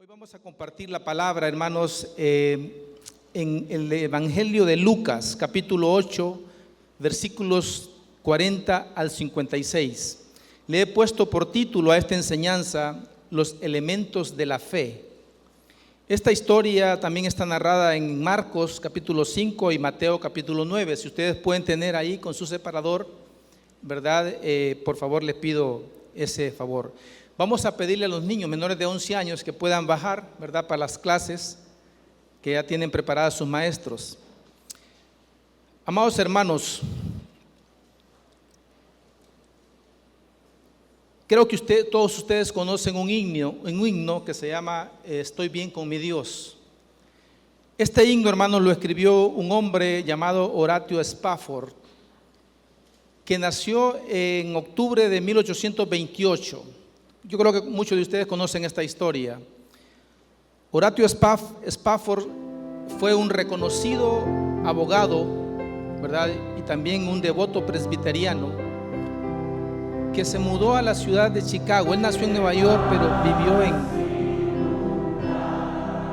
Hoy vamos a compartir la palabra, hermanos, en el Evangelio de Lucas, capítulo 8, versículos 40 al 56. Le he puesto por título a esta enseñanza, Los elementos de la fe. Esta historia también está narrada en Marcos, capítulo 5 y Mateo, capítulo 9. Si ustedes pueden tener ahí con su separador, ¿verdad? Por favor, les pido ese favor. Vamos a pedirle a los niños menores de 11 años que puedan bajar, ¿verdad?, para las clases que ya tienen preparadas sus maestros. Amados hermanos, creo que todos ustedes conocen un himno que se llama Estoy bien con mi Dios. Este himno, hermanos, lo escribió un hombre llamado Horatio Spafford, que nació en octubre de 1828. Yo creo que muchos de ustedes conocen esta historia. Horatio Spafford fue un reconocido abogado, ¿verdad?, y también un devoto presbiteriano que se mudó a la ciudad de Chicago. Él nació en Nueva York, pero vivió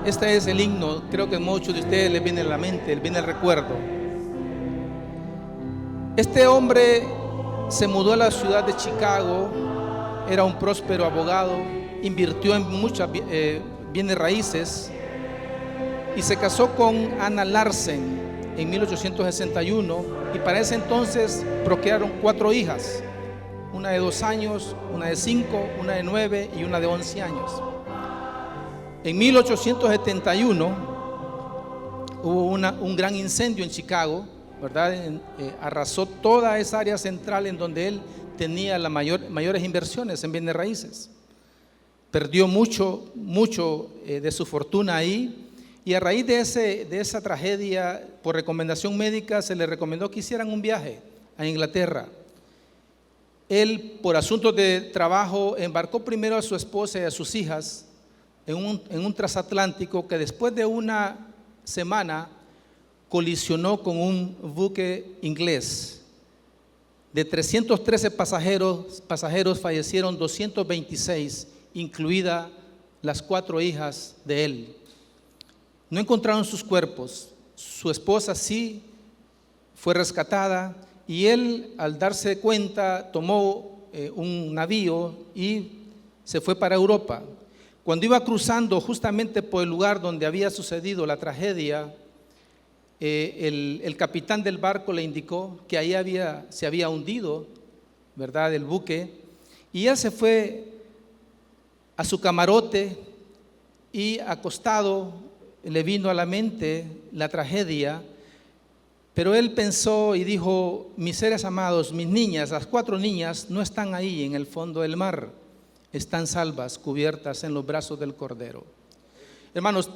Este es el himno, creo que a muchos de ustedes les viene a la mente, les viene el recuerdo. Este hombre se mudó a la ciudad de Chicago. Era un próspero abogado, invirtió en muchas bienes raíces y se casó con Anna Larsen en 1861, y para ese entonces procrearon 4 hijas, una de 2 años, una de 5, una de 9 y una de 11 años. En 1871 hubo un gran incendio en Chicago, ¿verdad? Arrasó toda esa área central en donde él tenía las mayores inversiones en bienes raíces. Perdió mucho de su fortuna ahí, y a raíz de esa tragedia, por recomendación médica, se le recomendó que hicieran un viaje a Inglaterra. Él, por asuntos de trabajo, embarcó primero a su esposa y a sus hijas en un transatlántico que después de una semana colisionó con un buque inglés. De 313 pasajeros fallecieron 226, incluidas las 4 hijas de él. No encontraron sus cuerpos. Su esposa sí fue rescatada, y él, al darse cuenta, tomó un navío y se fue para Europa. Cuando iba cruzando justamente por el lugar donde había sucedido la tragedia, el capitán del barco le indicó que ahí se había hundido, ¿verdad?, el buque, y él se fue a su camarote y, acostado, le vino a la mente la tragedia, pero él pensó y dijo: mis seres amados, mis niñas, las 4 niñas no están ahí en el fondo del mar, están salvas, cubiertas en los brazos del Cordero. Hermanos,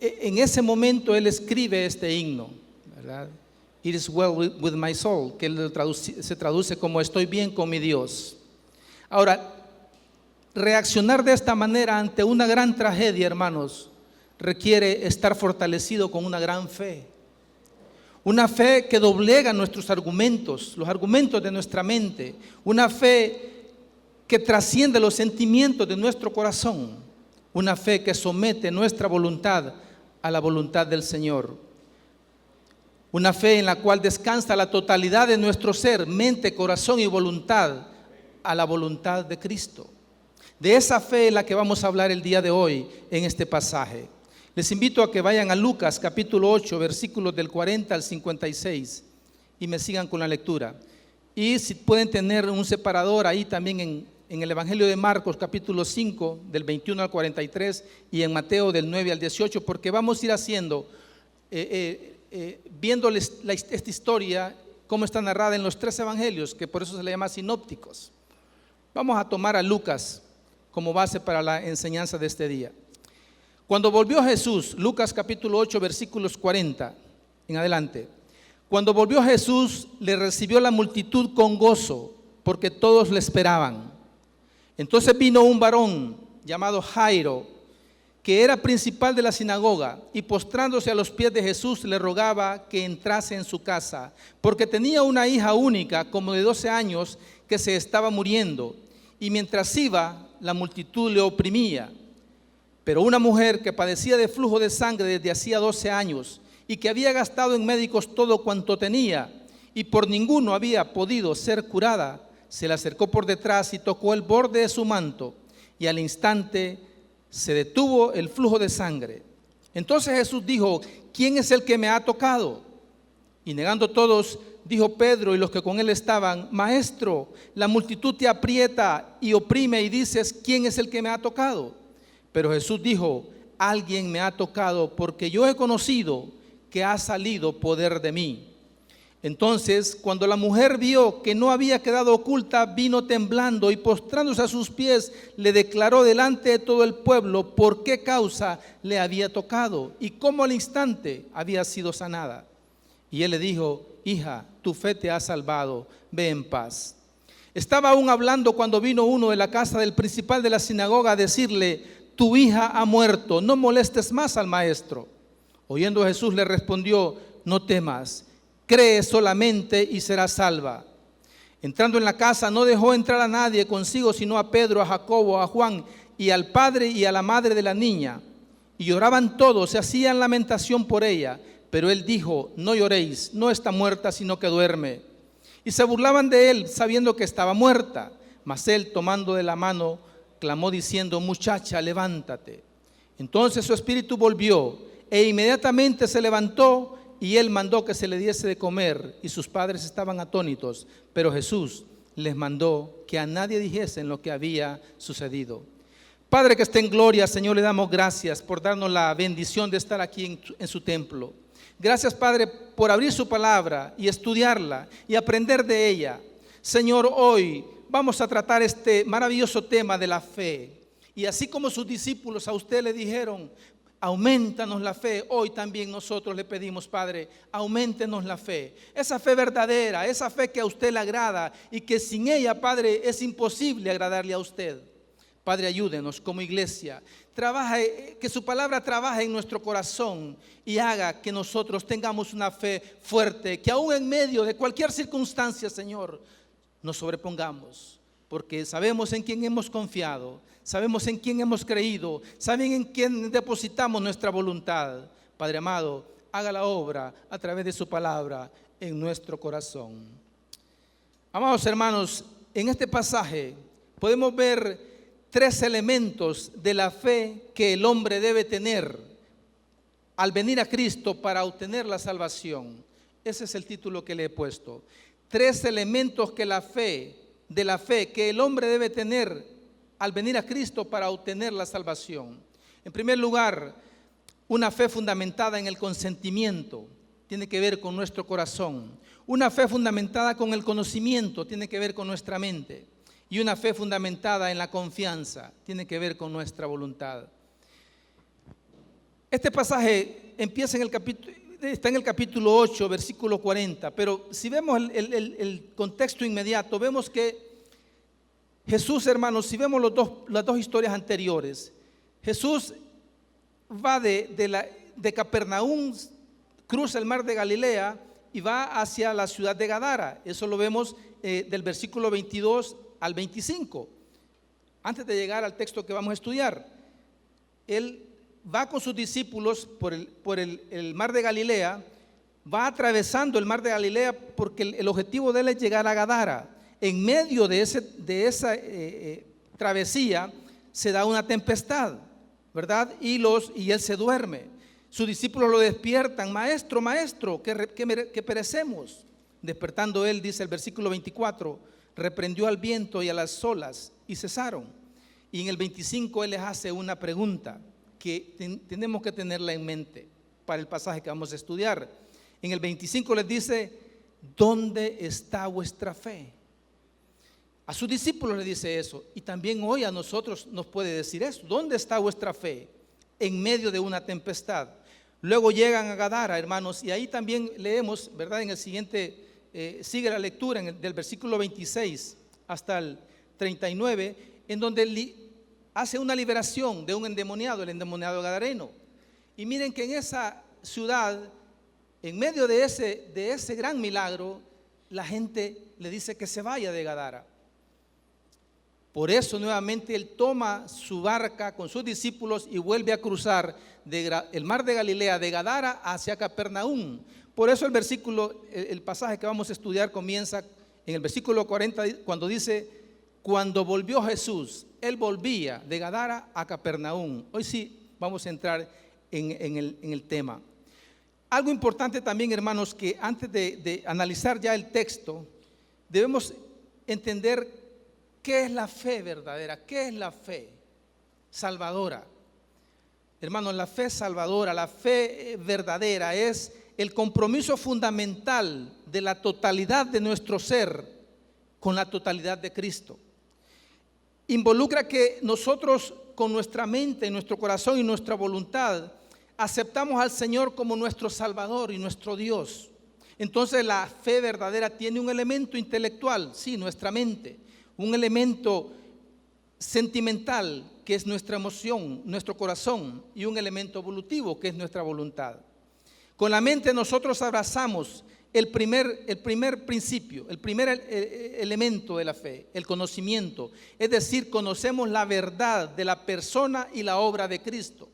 en ese momento él escribe este himno, ¿verdad? It is well with my soul, que se traduce como estoy bien con mi Dios. Ahora, reaccionar de esta manera ante una gran tragedia, hermanos, requiere estar fortalecido con una gran fe. Una fe que doblega nuestros argumentos, los argumentos de nuestra mente. Una fe que trasciende los sentimientos de nuestro corazón. Una fe que somete nuestra voluntad a la voluntad del Señor. Una fe en la cual descansa la totalidad de nuestro ser, mente, corazón y voluntad, a la voluntad de Cristo. De esa fe es la que vamos a hablar el día de hoy en este pasaje. Les invito a que vayan a Lucas capítulo 8, versículos del 40 al 56 y me sigan con la lectura. Y si pueden tener un separador ahí también en el Evangelio de Marcos capítulo 5 del 21 al 43 y en Mateo del 9 al 18, porque vamos a ir haciendo, viéndoles esta historia, cómo está narrada en los 3 evangelios, que por eso se le llama sinópticos. Vamos a tomar a Lucas como base para la enseñanza de este día. Cuando volvió Jesús, Lucas capítulo 8 versículos 40 en adelante. Cuando volvió Jesús, le recibió la multitud con gozo, porque todos le esperaban. Entonces vino un varón llamado Jairo, que era principal de la sinagoga, y postrándose a los pies de Jesús le rogaba que entrase en su casa, porque tenía una hija única, como de 12 años, que se estaba muriendo, y mientras iba, la multitud le oprimía. Pero una mujer que padecía de flujo de sangre desde hacía 12 años y que había gastado en médicos todo cuanto tenía y por ninguno había podido ser curada, se le acercó por detrás y tocó el borde de su manto, y al instante se detuvo el flujo de sangre. Entonces Jesús dijo: ¿quién es el que me ha tocado? Y negando todos, dijo Pedro y los que con él estaban: Maestro, la multitud te aprieta y oprime y dices: ¿quién es el que me ha tocado? Pero Jesús dijo: alguien me ha tocado, porque yo he conocido que ha salido poder de mí. Entonces, cuando la mujer vio que no había quedado oculta, vino temblando y postrándose a sus pies, le declaró delante de todo el pueblo por qué causa le había tocado y cómo al instante había sido sanada. Y él le dijo: hija, tu fe te ha salvado, ve en paz. Estaba aún hablando cuando vino uno de la casa del principal de la sinagoga a decirle: tu hija ha muerto, no molestes más al maestro. Oyendo Jesús le respondió: no temas, cree solamente y serás salva. Entrando en la casa no dejó entrar a nadie consigo, sino a Pedro, a Jacobo, a Juan y al padre y a la madre de la niña. Y lloraban todos, se hacían lamentación por ella. Pero él dijo: no lloréis, no está muerta, sino que duerme. Y se burlaban de él, sabiendo que estaba muerta. Mas él, tomando de la mano, clamó diciendo: muchacha, levántate. Entonces su espíritu volvió, e inmediatamente se levantó, y él mandó que se le diese de comer, y sus padres estaban atónitos. Pero Jesús les mandó que a nadie dijesen lo que había sucedido. Padre que esté en gloria, Señor, le damos gracias por darnos la bendición de estar aquí en su templo. Gracias, Padre, por abrir su palabra y estudiarla y aprender de ella. Señor, hoy vamos a tratar este maravilloso tema de la fe. Y así como sus discípulos a usted le dijeron: aumentanos la fe, hoy también nosotros le pedimos: Padre, auméntenos la fe. Esa fe verdadera, esa fe que a usted le agrada y que sin ella, Padre, es imposible agradarle a usted. Padre, ayúdenos como iglesia. Trabaje, que su palabra trabaje en nuestro corazón y haga que nosotros tengamos una fe fuerte, que aún en medio de cualquier circunstancia, Señor, nos sobrepongamos, porque sabemos en quién hemos confiado, sabemos en quién hemos creído, saben en quién depositamos nuestra voluntad. Padre amado, haga la obra a través de su palabra en nuestro corazón. Amados hermanos, en este pasaje podemos ver 3 elementos de la fe que el hombre debe tener al venir a Cristo para obtener la salvación. Ese es el título que le he puesto. 3 elementos de la fe que el hombre debe tener al venir a Cristo para obtener la salvación. En primer lugar, una fe fundamentada en el consentimiento, tiene que ver con nuestro corazón. Una fe fundamentada con el conocimiento, tiene que ver con nuestra mente. Y una fe fundamentada en la confianza, tiene que ver con nuestra voluntad. Este pasaje empieza está en el capítulo 8, versículo 40, pero si vemos el contexto inmediato, vemos que Jesús, hermanos, si vemos las dos historias anteriores, Jesús va de Capernaum, cruza el mar de Galilea y va hacia la ciudad de Gadara. Eso lo vemos del versículo 22 al 25. Antes de llegar al texto que vamos a estudiar, él va con sus discípulos por el mar de Galilea, va atravesando el mar de Galilea porque el objetivo de él es llegar a Gadara. En medio de esa travesía se da una tempestad, ¿verdad? Y él se duerme. Sus discípulos lo despiertan: maestro, maestro, que perecemos. Despertando él, dice el versículo 24, reprendió al viento y a las olas y cesaron. Y en el 25 él les hace una pregunta que tenemos que tenerla en mente para el pasaje que vamos a estudiar. En el 25 les dice: ¿dónde está vuestra fe? A sus discípulos les dice eso, y también hoy a nosotros nos puede decir eso: ¿dónde está vuestra fe en medio de una tempestad? Luego llegan a Gadara, hermanos, y ahí también leemos, ¿verdad? En el siguiente sigue la lectura del versículo 26 hasta el 39, en donde hace una liberación de un endemoniado, el endemoniado gadareno. Y miren que en esa ciudad, en medio de ese gran milagro, la gente le dice que se vaya de Gadara. Por eso nuevamente él toma su barca con sus discípulos y vuelve a cruzar el mar de Galilea, de Gadara hacia Capernaum. Por eso el pasaje que vamos a estudiar comienza en el versículo 40, cuando dice: cuando volvió Jesús, él volvía de Gadara a Capernaum. Hoy sí vamos a entrar en el tema. Algo importante también, hermanos, que antes de analizar ya el texto, debemos entender qué es la fe verdadera, qué es la fe salvadora. Hermanos, la fe salvadora, la fe verdadera es el compromiso fundamental de la totalidad de nuestro ser con la totalidad de Cristo. Involucra que nosotros con nuestra mente, nuestro corazón y nuestra voluntad aceptamos al Señor como nuestro Salvador y nuestro Dios. Entonces la fe verdadera tiene un elemento intelectual, sí, nuestra mente, un elemento sentimental, que es nuestra emoción, nuestro corazón, y un elemento evolutivo, que es nuestra voluntad. Con la mente nosotros abrazamos el primer principio, el primer elemento de la fe, el conocimiento. Es decir, conocemos la verdad de la persona y la obra de Cristo.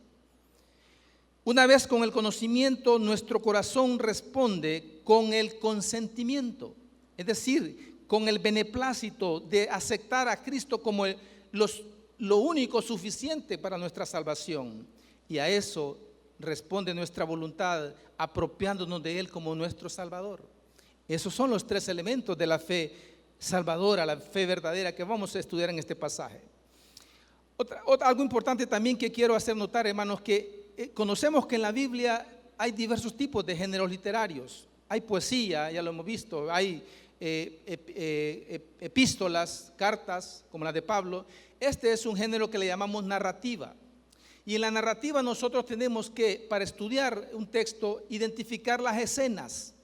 Una vez con el conocimiento, nuestro corazón responde con el consentimiento, es decir, con el beneplácito de aceptar a Cristo como lo único suficiente para nuestra salvación. Y a eso responde nuestra voluntad, apropiándonos de Él como nuestro Salvador. Esos son los tres elementos de la fe salvadora, la fe verdadera, que vamos a estudiar en este pasaje. Algo importante también que quiero hacer notar, hermanos, que conocemos que en la Biblia hay diversos tipos de géneros literarios. Hay poesía, ya lo hemos visto, hay epístolas, cartas, como la de Pablo. Este es un género que le llamamos narrativa. Y en la narrativa nosotros tenemos que, para estudiar un texto, identificar las escenas,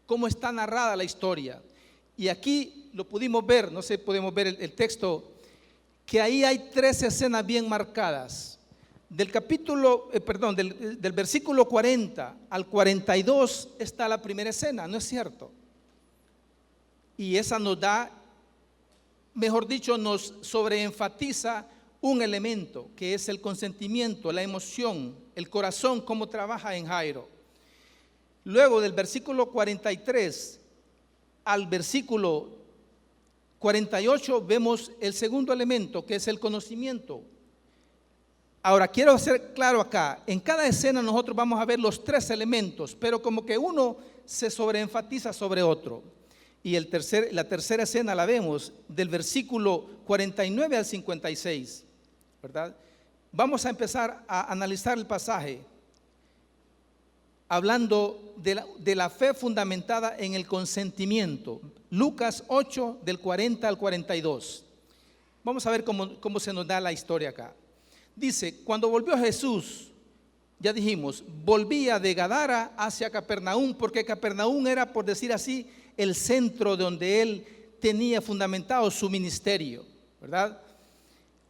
cómo está narrada la historia. Y aquí lo pudimos ver, no sé, podemos ver el texto, que ahí hay 3 escenas bien marcadas. Del versículo 40 al 42 está la primera escena, ¿no es cierto? Y esa nos da, mejor dicho, nos sobreenfatiza un elemento, que es el consentimiento, la emoción, el corazón, cómo trabaja en Jairo. Luego del versículo 43 al versículo 48 vemos el segundo elemento, que es el conocimiento. Ahora quiero hacer claro acá, en cada escena nosotros vamos a ver los 3 elementos, pero como que uno se sobreenfatiza sobre otro. Y la tercera escena la vemos del versículo 49 al 56, ¿verdad? Vamos a empezar a analizar el pasaje hablando de la fe fundamentada en el consentimiento. Lucas 8, del 40 al 42. Vamos a ver cómo se nos da la historia acá. Dice: cuando volvió Jesús, ya dijimos, volvía de Gadara hacia Capernaum, porque Capernaum era, por decir así, el centro donde él tenía fundamentado su ministerio, ¿verdad?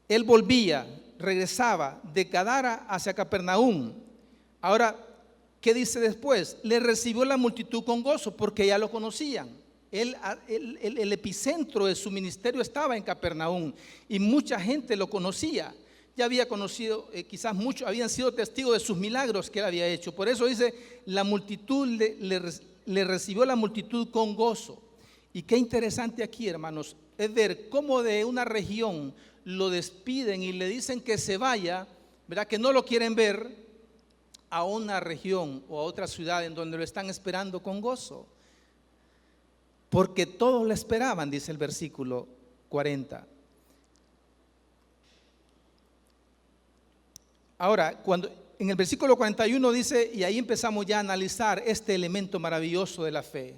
Él volvía, regresaba de Gadara hacia Capernaum. Ahora, ¿qué dice después? Le recibió la multitud con gozo, porque ya lo conocían. El epicentro de su ministerio estaba en Capernaum y mucha gente lo conocía. Ya había conocido, quizás muchos habían sido testigos de sus milagros que él había hecho. Por eso dice, la multitud le recibió la multitud con gozo. Y qué interesante aquí, hermanos, es ver cómo de una región lo despiden y le dicen que se vaya, ¿verdad? Que no lo quieren ver, a una región o a otra ciudad en donde lo están esperando con gozo. Porque todos lo esperaban, dice el versículo 40. Ahora, cuando en el versículo 41 dice, y ahí empezamos ya a analizar este elemento maravilloso de la fe.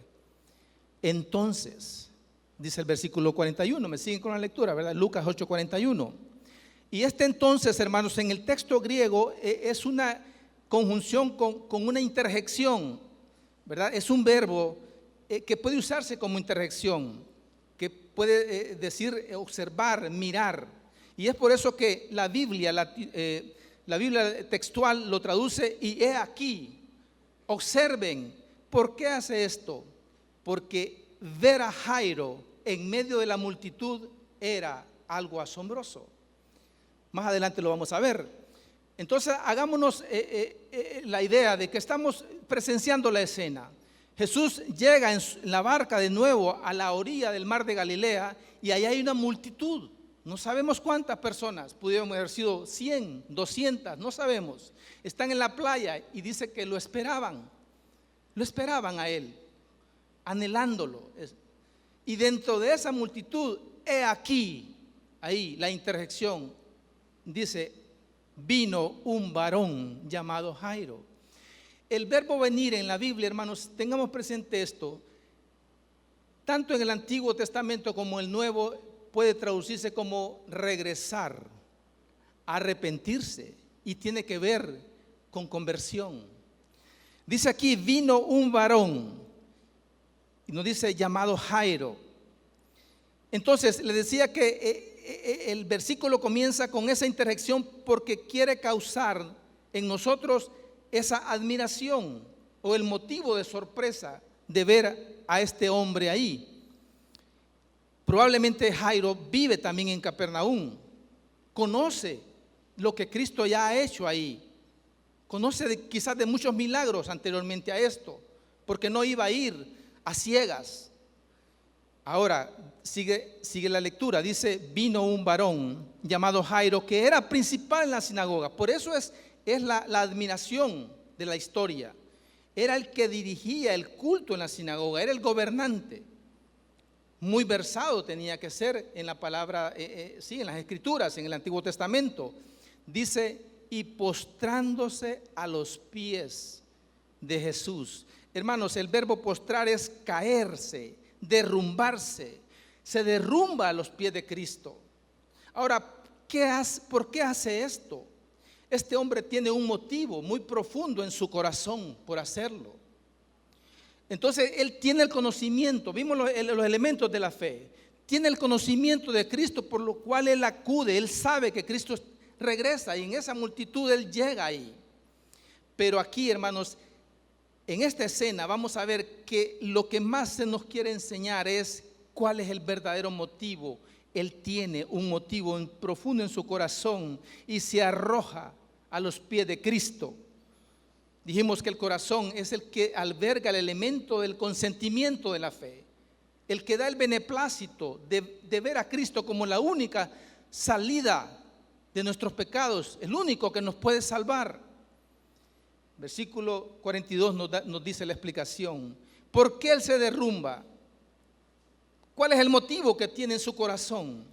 Entonces, dice el versículo 41, me siguen con la lectura, ¿verdad? Lucas 8:41. Y entonces, hermanos, en el texto griego es una conjunción con una interjección, ¿verdad? Es un verbo que puede usarse como interjección, que puede decir observar, mirar. Y es por eso que la Biblia textual lo traduce, y he aquí, observen. ¿Por qué hace esto? Porque ver a Jairo en medio de la multitud era algo asombroso. Más adelante lo vamos a ver. Entonces hagámonos la idea de que estamos presenciando la escena. Jesús llega en la barca de nuevo a la orilla del mar de Galilea y ahí hay una multitud. No sabemos cuántas personas, pudieron haber sido 100, 200, no sabemos. Están en la playa y dice que lo esperaban a él, anhelándolo. Y dentro de esa multitud, he aquí, ahí la interjección, dice, vino un varón llamado Jairo. El verbo venir en la Biblia, hermanos, tengamos presente esto, tanto en el Antiguo Testamento como en el Nuevo, puede traducirse como regresar, arrepentirse, y tiene que ver con conversión. Dice aquí, vino un varón, y nos dice llamado Jairo. Entonces, le decía que el versículo comienza con esa interjección porque quiere causar en nosotros esa admiración o el motivo de sorpresa de ver a este hombre ahí. Probablemente Jairo vive también en Capernaum, conoce lo que Cristo ya ha hecho ahí, conoce quizás de muchos milagros anteriormente a esto, porque no iba a ir a ciegas. Ahora sigue la lectura, dice, vino un varón llamado Jairo que era principal en la sinagoga. Por eso es la admiración de la historia. Era el que dirigía el culto en la sinagoga, era el gobernante. Muy versado tenía que ser en la palabra, en las escrituras, en el Antiguo Testamento. Dice, y postrándose a los pies de Jesús. Hermanos, el verbo postrar es caerse, derrumbarse. Se derrumba a los pies de Cristo. Ahora, ¿por qué hace esto? Este hombre tiene un motivo muy profundo en su corazón por hacerlo. Entonces él tiene el conocimiento, vimos los elementos de la fe, tiene el conocimiento de Cristo, por lo cual él acude, él sabe que Cristo regresa y en esa multitud él llega ahí. Pero aquí, hermanos, en esta escena vamos a ver que lo que más se nos quiere enseñar es cuál es el verdadero motivo. Él tiene un motivo profundo en su corazón y se arroja a los pies de Cristo. Dijimos que el corazón es el que alberga el elemento del consentimiento de la fe, el que da el beneplácito de ver a Cristo como la única salida de nuestros pecados, el único que nos puede salvar. Versículo 42 nos dice la explicación. ¿Por qué él se derrumba? ¿Cuál es el motivo que tiene en su corazón?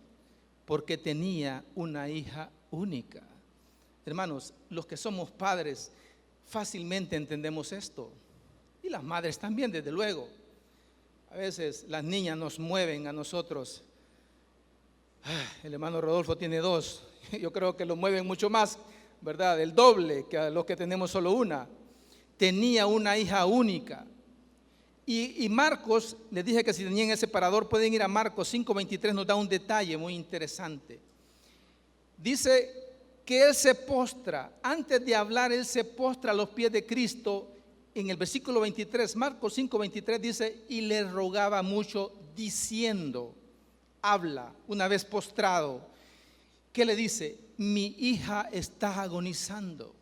Porque tenía una hija única. Hermanos, los que somos padres fácilmente entendemos esto, y las madres también, desde luego. A veces las niñas nos mueven a nosotros. El hermano Rodolfo tiene 2, yo creo que lo mueven mucho más, ¿verdad? El doble que a los que tenemos solo una. Tenía una hija única. Y Marcos, les dije que si tenían ese separador pueden ir a Marcos 5:23, nos da un detalle muy interesante. Dice que él se postra, antes de hablar él se postra a los pies de Cristo. En el versículo 23, Marcos 5:23 dice, y le rogaba mucho diciendo, habla una vez postrado, ¿qué le dice? Mi hija está agonizando.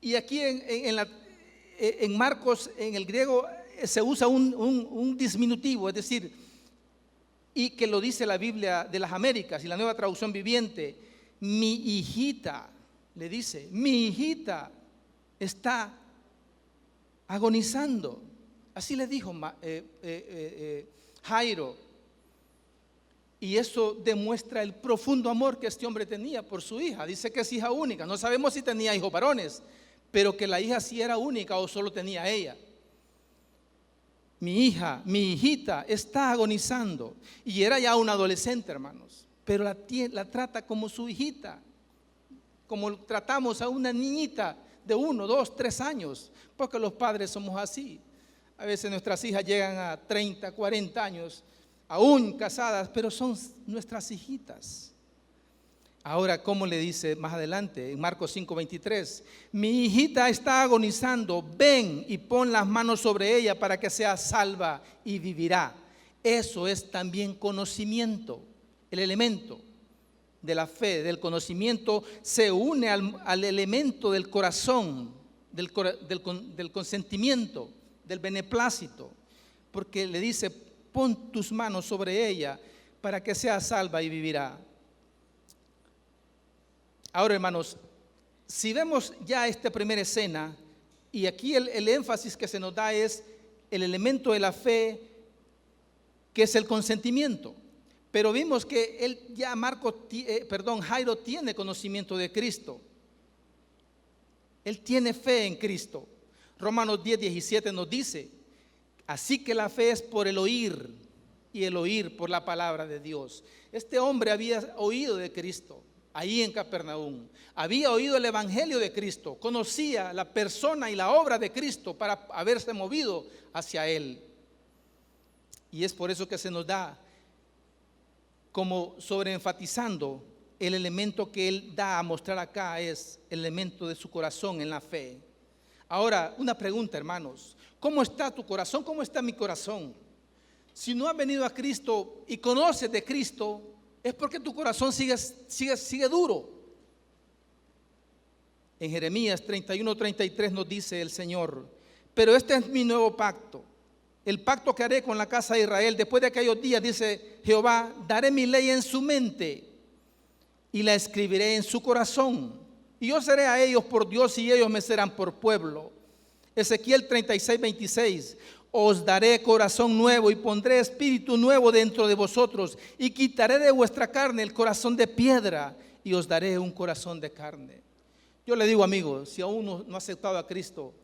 Y aquí en Marcos, en el griego, se usa un disminutivo, es decir, y que lo dice la Biblia de las Américas y la Nueva Traducción Viviente. Mi hijita, le dice, mi hijita está agonizando. Así le dijo Jairo. Y eso demuestra el profundo amor que este hombre tenía por su hija. Dice que es hija única. No sabemos si tenía hijos varones, pero que la hija sí era única o solo tenía ella. Mi hijita está agonizando. Y era ya una adolescente, hermanos. Pero la trata como su hijita, como tratamos a una niñita de 1, 2, 3 años, porque los padres somos así. A veces nuestras hijas llegan a 30, 40 años, aún casadas, pero son nuestras hijitas. Ahora, ¿cómo le dice más adelante? En Marcos 5:23, mi hijita está agonizando, ven y pon las manos sobre ella para que sea salva y vivirá. Eso es también conocimiento. El elemento de la fe, del conocimiento, se une al elemento del corazón, del consentimiento, del beneplácito, porque le dice: pon tus manos sobre ella para que sea salva y vivirá. Ahora, hermanos, si vemos ya esta primera escena, y aquí el énfasis que se nos da es el elemento de la fe, que es el consentimiento. Pero vimos que Jairo tiene conocimiento de Cristo. Él tiene fe en Cristo. Romanos 10:17 nos dice: así que la fe es por el oír, y el oír por la palabra de Dios. Este hombre había oído de Cristo ahí en Capernaum, había oído el evangelio de Cristo, conocía la persona y la obra de Cristo para haberse movido hacia él. Y es por eso que se nos da como sobreenfatizando el elemento que él da a mostrar acá, es el elemento de su corazón en la fe. Ahora, una pregunta, hermanos: ¿cómo está tu corazón? ¿Cómo está mi corazón? Si no has venido a Cristo y conoces de Cristo, es porque tu corazón sigue duro. En Jeremías 31:33 nos dice el Señor: pero este es mi nuevo pacto, el pacto que haré con la casa de Israel. Después de aquellos días, dice Jehová, daré mi ley en su mente y la escribiré en su corazón, y yo seré a ellos por Dios y ellos me serán por pueblo. Ezequiel 36:26: os daré corazón nuevo y pondré espíritu nuevo dentro de vosotros, y quitaré de vuestra carne el corazón de piedra y os daré un corazón de carne. Yo le digo, amigo, si aún no ha aceptado a Cristo,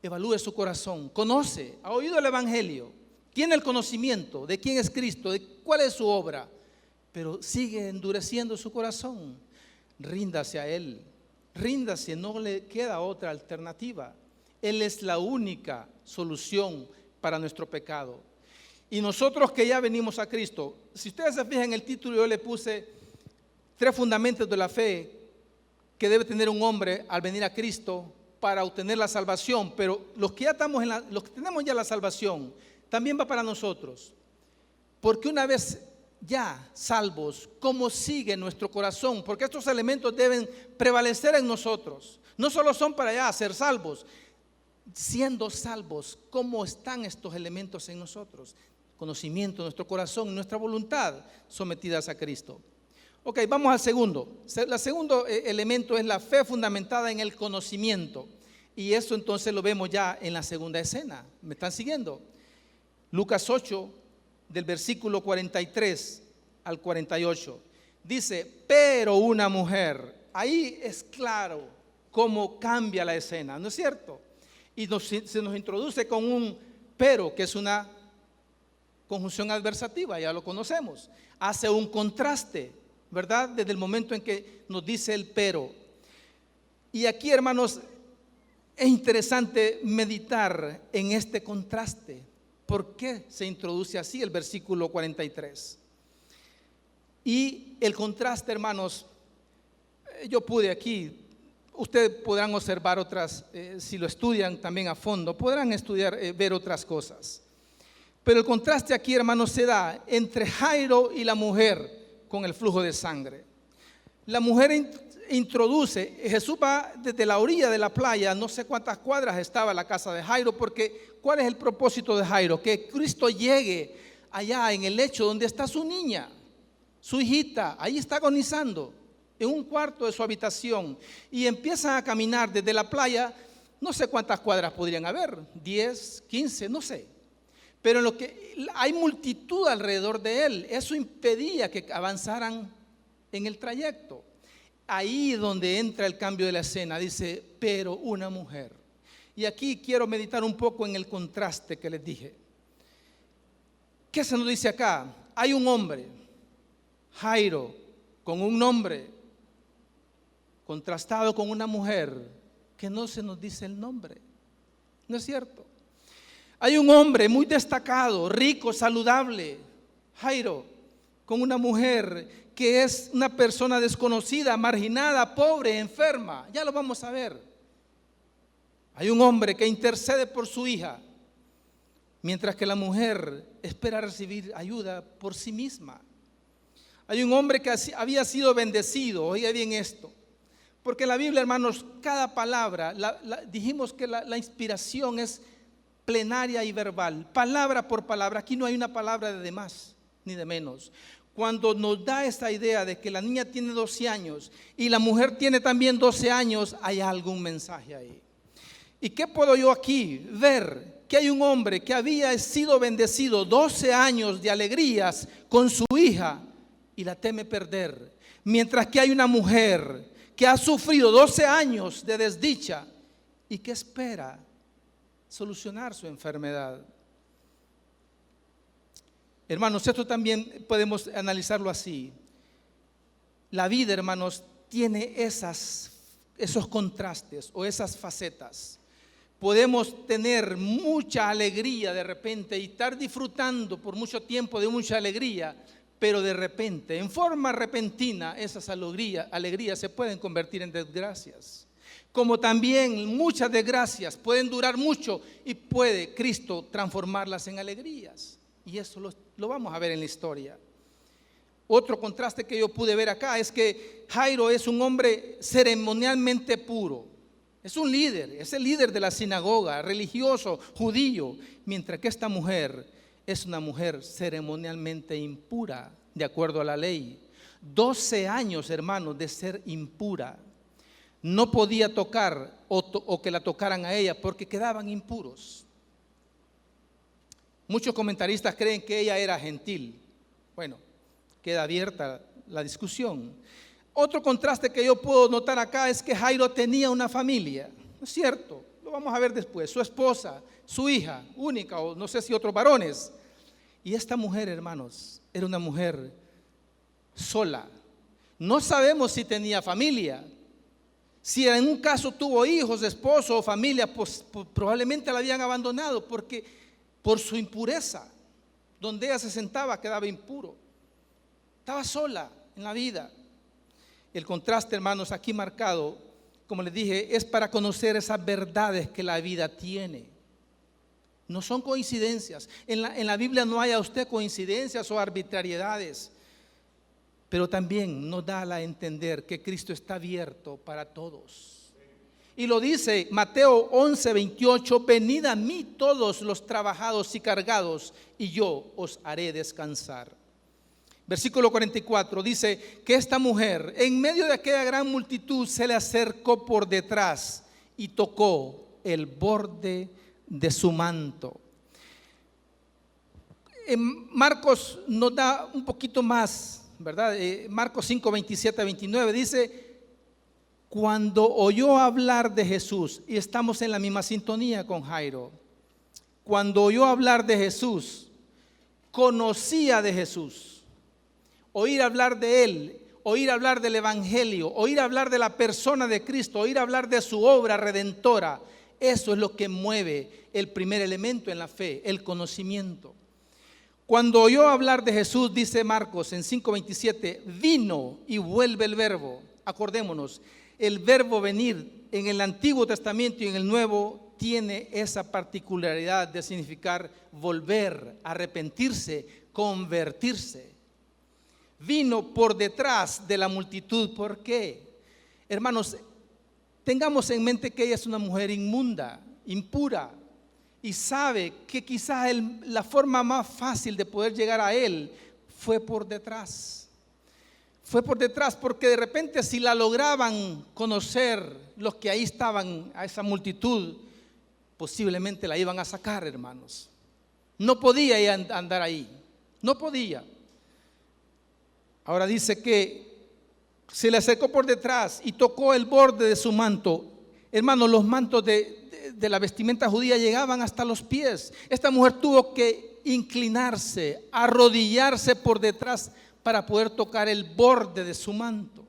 evalúe su corazón. Conoce, ha oído el evangelio, tiene el conocimiento de quién es Cristo, de cuál es su obra, pero sigue endureciendo su corazón. Ríndase a Él, ríndase, no le queda otra alternativa. Él es la única solución para nuestro pecado. Y nosotros que ya venimos a Cristo, si ustedes se fijan en el título, yo le puse 3 fundamentos de la fe que debe tener un hombre al venir a Cristo para obtener la salvación. Pero los que ya estamos los que tenemos ya la salvación, también va para nosotros. Porque una vez ya salvos, ¿cómo sigue nuestro corazón? Porque estos elementos deben prevalecer en nosotros. No solo son para ya ser salvos. Siendo salvos, ¿cómo están estos elementos en nosotros? Conocimiento, nuestro corazón, nuestra voluntad sometidas a Cristo. Ok, vamos al segundo. El segundo elemento es la fe fundamentada en el conocimiento. Y eso entonces lo vemos ya en la segunda escena. ¿Me están siguiendo? Lucas 8, del versículo 43 al 48. Dice: pero una mujer. Ahí es claro cómo cambia la escena, ¿no es cierto? Y se nos introduce con un pero, que es una conjunción adversativa, ya lo conocemos. Hace un contraste, ¿verdad? Desde el momento en que nos dice el pero. Y aquí, hermanos, es interesante meditar en este contraste. ¿Por qué se introduce así el versículo 43? Y el contraste, hermanos, yo pude aquí, ustedes podrán observar otras, si lo estudian también a fondo, podrán estudiar, ver otras cosas. Pero el contraste aquí, hermanos, se da entre Jairo y la mujer con el flujo de sangre. La mujer introduce, Jesús va desde la orilla de la playa, no sé cuántas cuadras estaba la casa de Jairo, porque ¿cuál es el propósito de Jairo? Que Cristo llegue allá en el lecho donde está su niña, su hijita, ahí está agonizando, en un cuarto de su habitación, y empiezan a caminar desde la playa, no sé cuántas cuadras podrían haber, 10, 15, no sé, pero en lo que hay multitud alrededor de él, eso impedía que avanzaran en el trayecto. Ahí donde entra el cambio de la escena, dice, pero una mujer. Y aquí quiero meditar un poco en el contraste que les dije. ¿Qué se nos dice acá? Hay un hombre, Jairo, con un nombre, contrastado con una mujer que no se nos dice el nombre. ¿No es cierto? Hay un hombre muy destacado, rico, saludable, Jairo, con una mujer que es una persona desconocida, marginada, pobre, enferma. Ya lo vamos a ver. Hay un hombre que intercede por su hija, mientras que la mujer espera recibir ayuda por sí misma. Hay un hombre que había sido bendecido. Oiga bien esto. Porque en la Biblia, hermanos, cada palabra, dijimos que la inspiración es plenaria y verbal, palabra por palabra. Aquí no hay una palabra de más ni de menos. Cuando nos da esta idea de que la niña tiene 12 años y la mujer tiene también 12 años, hay algún mensaje ahí. ¿Y qué puedo yo aquí ver? Que hay un hombre que había sido bendecido 12 años de alegrías con su hija y la teme perder, mientras que hay una mujer que ha sufrido 12 años de desdicha y que espera solucionar su enfermedad. Hermanos, esto también podemos analizarlo así. La vida, hermanos, tiene esos contrastes o esas facetas. Podemos tener mucha alegría de repente y estar disfrutando por mucho tiempo de mucha alegría, pero de repente, en forma repentina, esas alegrías se pueden convertir en desgracias. Como también muchas desgracias pueden durar mucho y puede Cristo transformarlas en alegrías. Y eso lo vamos a ver en la historia. Otro contraste que yo pude ver acá es que Jairo es un hombre ceremonialmente puro. Es un líder, es el líder de la sinagoga, religioso, judío, mientras que esta mujer es una mujer ceremonialmente impura, de acuerdo a la ley. 12 años, hermanos, de ser impura. No podía tocar o que la tocaran a ella porque quedaban impuros. Muchos comentaristas creen que ella era gentil. Bueno, queda abierta la discusión. Otro contraste que yo puedo notar acá es que Jairo tenía una familia. ¿No es cierto? Lo vamos a ver después. Su esposa, su hija única, o no sé si otros varones. Y esta mujer, hermanos, era una mujer sola. No sabemos si tenía familia. Si en un caso tuvo hijos, esposo o familia, pues probablemente la habían abandonado porque por su impureza, donde ella se sentaba quedaba impuro. Estaba sola en la vida. El contraste, hermanos, aquí marcado, como les dije, es para conocer esas verdades que la vida tiene. No son coincidencias. En la Biblia no hay a usted coincidencias o arbitrariedades. Pero también nos da a entender que Cristo está abierto para todos. Y lo dice Mateo 11:28, venid a mí todos los trabajados y cargados, y yo os haré descansar. Versículo 44 dice que esta mujer, en medio de aquella gran multitud, se le acercó por detrás y tocó el borde de su manto. En Marcos nos da un poquito más, ¿verdad? Marcos 5, 27 a 29 dice, cuando oyó hablar de Jesús, y estamos en la misma sintonía con Jairo, cuando oyó hablar de Jesús, conocía de Jesús. Oír hablar de Él, oír hablar del Evangelio, oír hablar de la persona de Cristo, oír hablar de su obra redentora, eso es lo que mueve el primer elemento en la fe, el conocimiento. Cuando oyó hablar de Jesús, dice Marcos en 5:27, vino y vuelve el verbo. Acordémonos, el verbo venir en el Antiguo Testamento y en el Nuevo tiene esa particularidad de significar volver, arrepentirse, convertirse. Vino por detrás de la multitud. ¿Por qué? Hermanos, tengamos en mente que ella es una mujer inmunda, impura, y sabe que quizás la forma más fácil de poder llegar a Él fue por detrás. Fue por detrás porque de repente si la lograban conocer los que ahí estaban, a esa multitud, posiblemente la iban a sacar, hermanos. No podía ella andar ahí, no podía. Ahora dice que se le acercó por detrás y tocó el borde de su manto. Hermanos, los mantos de la vestimenta judía llegaban hasta los pies. Esta mujer tuvo que inclinarse, arrodillarse por detrás para poder tocar el borde de su manto.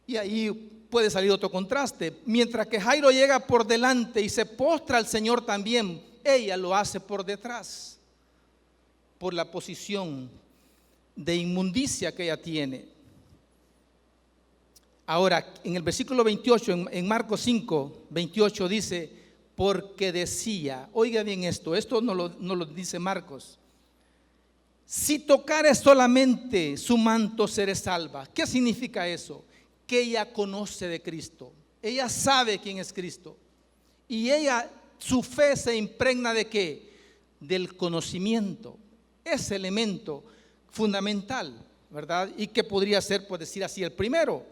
Y ahí puede salir otro contraste. Mientras que Jairo llega por delante y se postra al Señor también, ella lo hace por detrás, por la posición de inmundicia que ella tiene. Ahora, en el versículo 28, en Marcos 5, 28 dice, porque decía, oiga bien esto no lo dice Marcos, si tocares solamente su manto, seré salva. ¿Qué significa eso? Que ella conoce de Cristo. Ella sabe quién es Cristo. Y su fe se impregna ¿de qué? Del conocimiento. Ese elemento fundamental, ¿verdad? Y que podría ser, por decir así, el primero.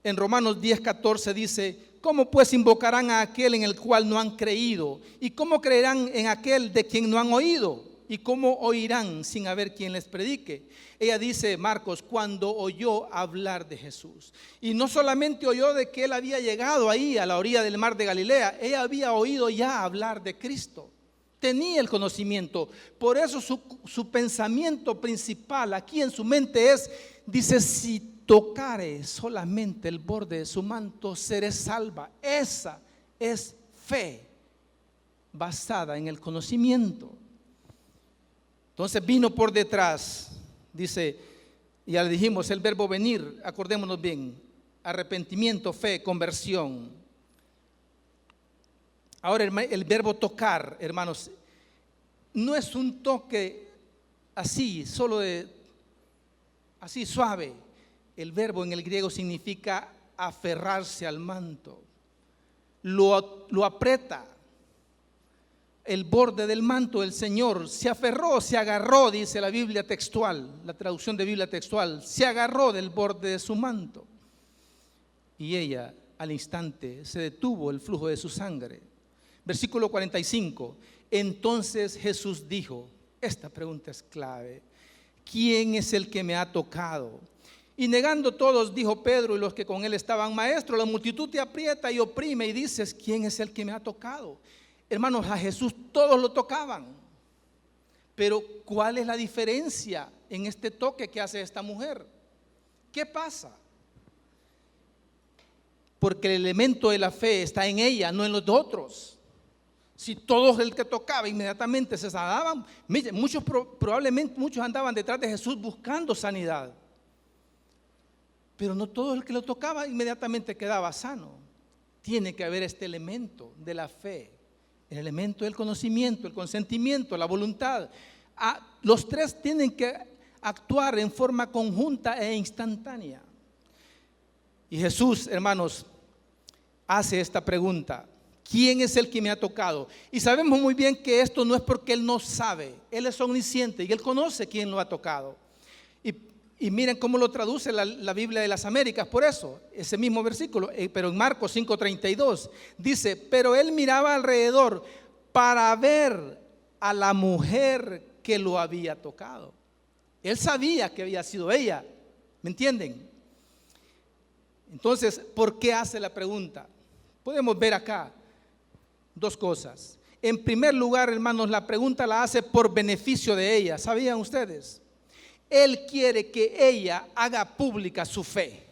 En Romanos 10:14 dice: ¿cómo pues invocarán a aquel en el cual no han creído? ¿Y cómo creerán en aquel de quien no han oído? ¿Y cómo oirán sin haber quien les predique? Ella dice, Marcos, cuando oyó hablar de Jesús. Y no solamente oyó de que él había llegado ahí a la orilla del mar de Galilea, ella había oído ya hablar de Cristo. Tenía el conocimiento. Por eso su pensamiento principal aquí en su mente dice, si tocare solamente el borde de su manto, seré salva. Esa es fe basada en el conocimiento. Entonces vino por detrás, dice, ya le dijimos, el verbo venir, acordémonos bien, arrepentimiento, fe, conversión. Ahora el verbo tocar, hermanos, no es un toque así, solo así suave. El verbo en el griego significa aferrarse al manto, lo aprieta. El borde del manto del Señor se aferró, se agarró, dice la Biblia textual, la traducción de Biblia textual, se agarró del borde de su manto. Y ella al instante se detuvo el flujo de su sangre. Versículo 45, entonces Jesús dijo, esta pregunta es clave, ¿quién es el que me ha tocado? Y negando todos, dijo Pedro y los que con él estaban, maestro, la multitud te aprieta y oprime y dices, ¿quién es el que me ha tocado? Hermanos, a Jesús todos lo tocaban, pero ¿cuál es la diferencia en este toque que hace esta mujer? ¿Qué pasa? Porque el elemento de la fe está en ella, no en los otros. Si todos el que tocaba inmediatamente se sanaban, probablemente muchos andaban detrás de Jesús buscando sanidad, pero no todo el que lo tocaba inmediatamente quedaba sano. Tiene que haber este elemento de la fe. El elemento del conocimiento, el consentimiento, la voluntad. Los tres tienen que actuar en forma conjunta e instantánea. Y Jesús, hermanos, hace esta pregunta: ¿quién es el que me ha tocado? Y sabemos muy bien que esto no es porque Él no sabe. Él es omnisciente y Él conoce quién lo ha tocado. Y miren cómo lo traduce la Biblia de las Américas. Por eso, ese mismo versículo, pero en Marcos 5:32 dice, pero él miraba alrededor para ver a la mujer que lo había tocado. Él sabía que había sido ella, ¿me entienden? Entonces, ¿por qué hace la pregunta? Podemos ver acá dos cosas. En primer lugar, hermanos, la pregunta la hace por beneficio de ella. ¿Sabían ustedes? Él quiere que ella haga pública su fe.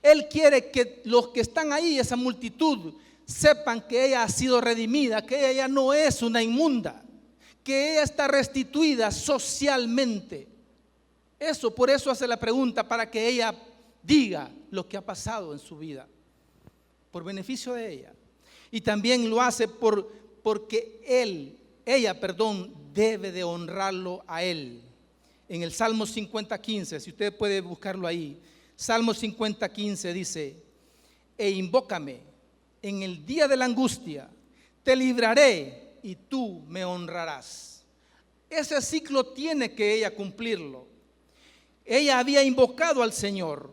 Él quiere que los que están ahí, esa multitud, sepan que ella ha sido redimida, que ella ya no es una inmunda, que ella está restituida socialmente. Por eso hace la pregunta, para que ella diga lo que ha pasado en su vida, por beneficio de ella. Y también lo hace porque ella debe de honrarlo a él. En el Salmo 50:15, si usted puede buscarlo ahí, Salmo 50:15 dice, e invócame en el día de la angustia, te libraré y tú me honrarás. Ese ciclo tiene que ella cumplirlo. Ella había invocado al Señor,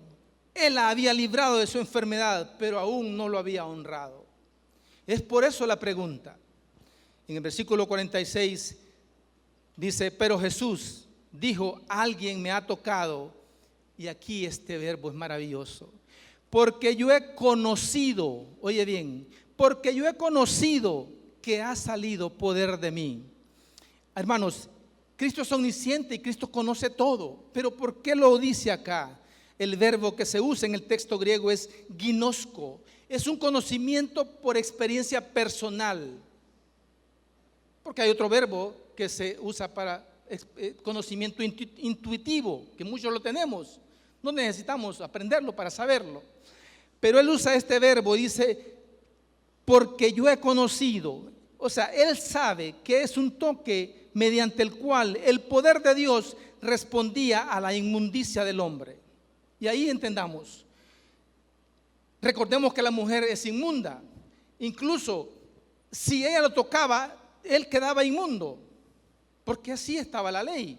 Él la había librado de su enfermedad, pero aún no lo había honrado. Es por eso la pregunta. En el versículo 46 dice, pero Jesús dijo, alguien me ha tocado. Y aquí este verbo es maravilloso. Porque yo he conocido, oye bien, porque yo he conocido que ha salido poder de mí. Hermanos, Cristo es omnisciente y Cristo conoce todo. Pero ¿por qué lo dice acá? El verbo que se usa en el texto griego es ginosko. Es un conocimiento por experiencia personal. Porque hay otro verbo que se usa para conocimiento intuitivo, que muchos lo tenemos, no necesitamos aprenderlo para saberlo, pero él usa este verbo, dice, porque yo he conocido, o sea, él sabe que es un toque mediante el cual el poder de Dios respondía a la inmundicia del hombre. Y ahí entendamos. Recordemos que la mujer es inmunda. Incluso si ella lo tocaba, él quedaba inmundo, porque así estaba la ley.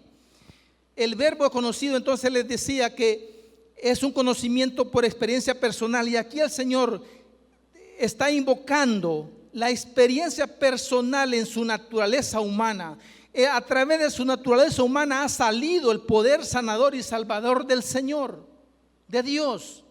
El verbo conocido entonces les decía que es un conocimiento por experiencia personal, y aquí el Señor está invocando la experiencia personal en su naturaleza humana. A través de su naturaleza humana ha salido el poder sanador y salvador del Señor, de Dios.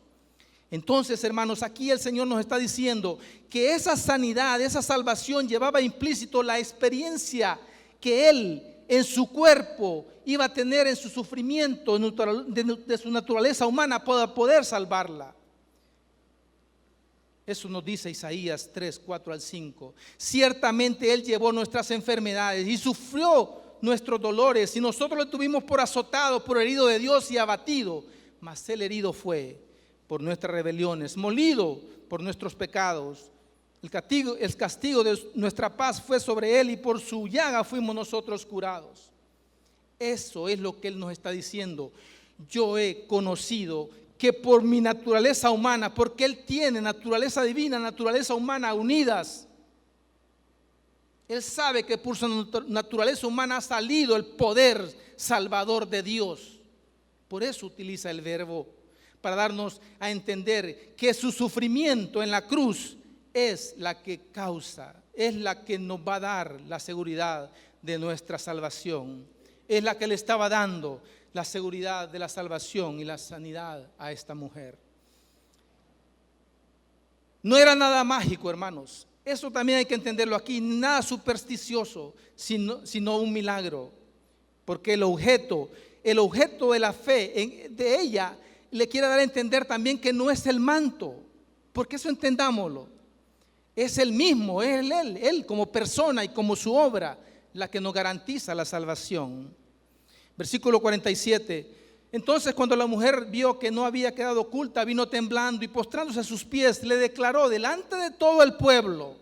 Entonces, hermanos, aquí el Señor nos está diciendo que esa sanidad, esa salvación llevaba implícito la experiencia que Él en su cuerpo iba a tener en su sufrimiento de su naturaleza humana para poder salvarla. Eso nos dice Isaías 3, 4 al 5. Ciertamente Él llevó nuestras enfermedades y sufrió nuestros dolores, y nosotros lo tuvimos por azotado, por herido de Dios y abatido. Mas Él herido fue por nuestras rebeliones, molido por nuestros pecados. El castigo de nuestra paz fue sobre Él, y por su llaga fuimos nosotros curados. Eso es lo que Él nos está diciendo. Yo he conocido que por mi naturaleza humana, porque Él tiene naturaleza divina, naturaleza humana unidas, Él sabe que por su naturaleza humana ha salido el poder salvador de Dios. Por eso utiliza el verbo, para darnos a entender que su sufrimiento en la cruz es la que causa, es la que nos va a dar la seguridad de nuestra salvación. Es la que le estaba dando la seguridad de la salvación y la sanidad a esta mujer. No era nada mágico, hermanos. Eso también hay que entenderlo aquí. Nada supersticioso, sino un milagro. Porque el objeto de la fe de ella le quiere dar a entender también que no es el manto. Porque eso entendámoslo. Es Él mismo, es Él como persona y como su obra la que nos garantiza la salvación. Versículo 47. Entonces, cuando la mujer vio que no había quedado oculta, vino temblando y postrándose a sus pies, le declaró delante de todo el pueblo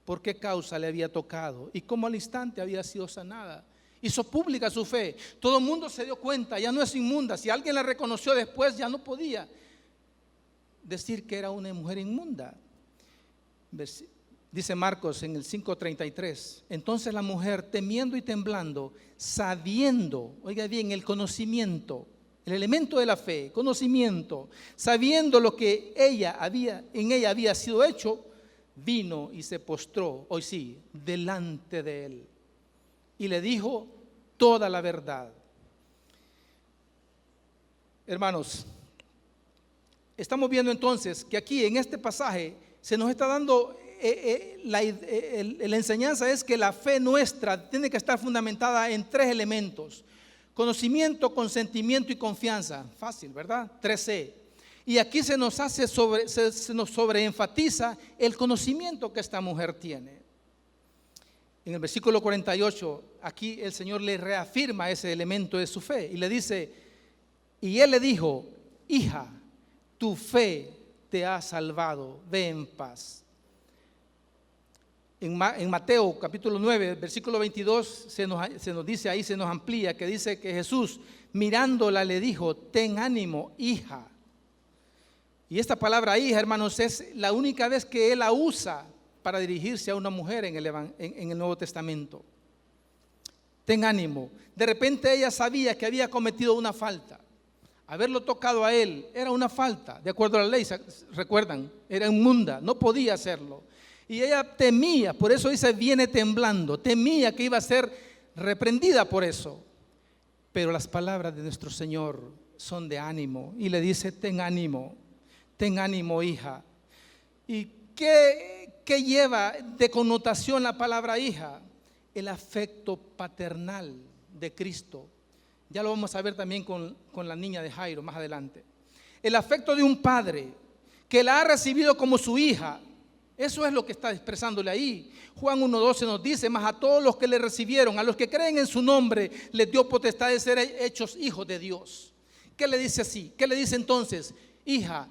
por qué causa le había tocado y cómo al instante había sido sanada. Hizo pública su fe. Todo el mundo se dio cuenta, ya no es inmunda. Si alguien la reconoció después, ya no podía decir que era una mujer inmunda. Dice Marcos en el 5:33. Entonces la mujer, temiendo y temblando, sabiendo, oiga bien, el conocimiento, el elemento de la fe, conocimiento, sabiendo lo que en ella había sido hecho, vino y se postró, hoy sí, delante de él, y le dijo toda la verdad. Hermanos, estamos viendo entonces que aquí en este pasaje se nos está dando la enseñanza es que la fe nuestra tiene que estar fundamentada en tres elementos: conocimiento, consentimiento y confianza. Fácil, ¿verdad? 3C. Y aquí se nos sobreenfatiza el conocimiento que esta mujer tiene. En el versículo 48, aquí el Señor le reafirma ese elemento de su fe y le dice, y Él le dijo: hija, tu fe te ha salvado, ve en paz. En Mateo capítulo 9, versículo 22, se nos dice ahí, se nos amplía, que dice que Jesús mirándola le dijo: ten ánimo, hija. Y esta palabra hija, hermanos, es la única vez que Él la usa para dirigirse a una mujer en el Nuevo Testamento. Ten ánimo. De repente ella sabía que había cometido una falta. Haberlo tocado a Él era una falta, de acuerdo a la ley, recuerdan, era inmunda, no podía hacerlo. Y ella temía, por eso dice viene temblando, temía que iba a ser reprendida por eso. Pero las palabras de nuestro Señor son de ánimo y le dice: ten ánimo, hija. ¿Y qué lleva de connotación la palabra hija? El afecto paternal de Cristo. Ya lo vamos a ver también con la niña de Jairo más adelante. El afecto de un padre que la ha recibido como su hija. Eso es lo que está expresándole ahí. Juan 1:12 nos dice: mas a todos los que le recibieron, a los que creen en su nombre, les dio potestad de ser hechos hijos de Dios. ¿Qué le dice así? ¿Qué le dice entonces? Hija,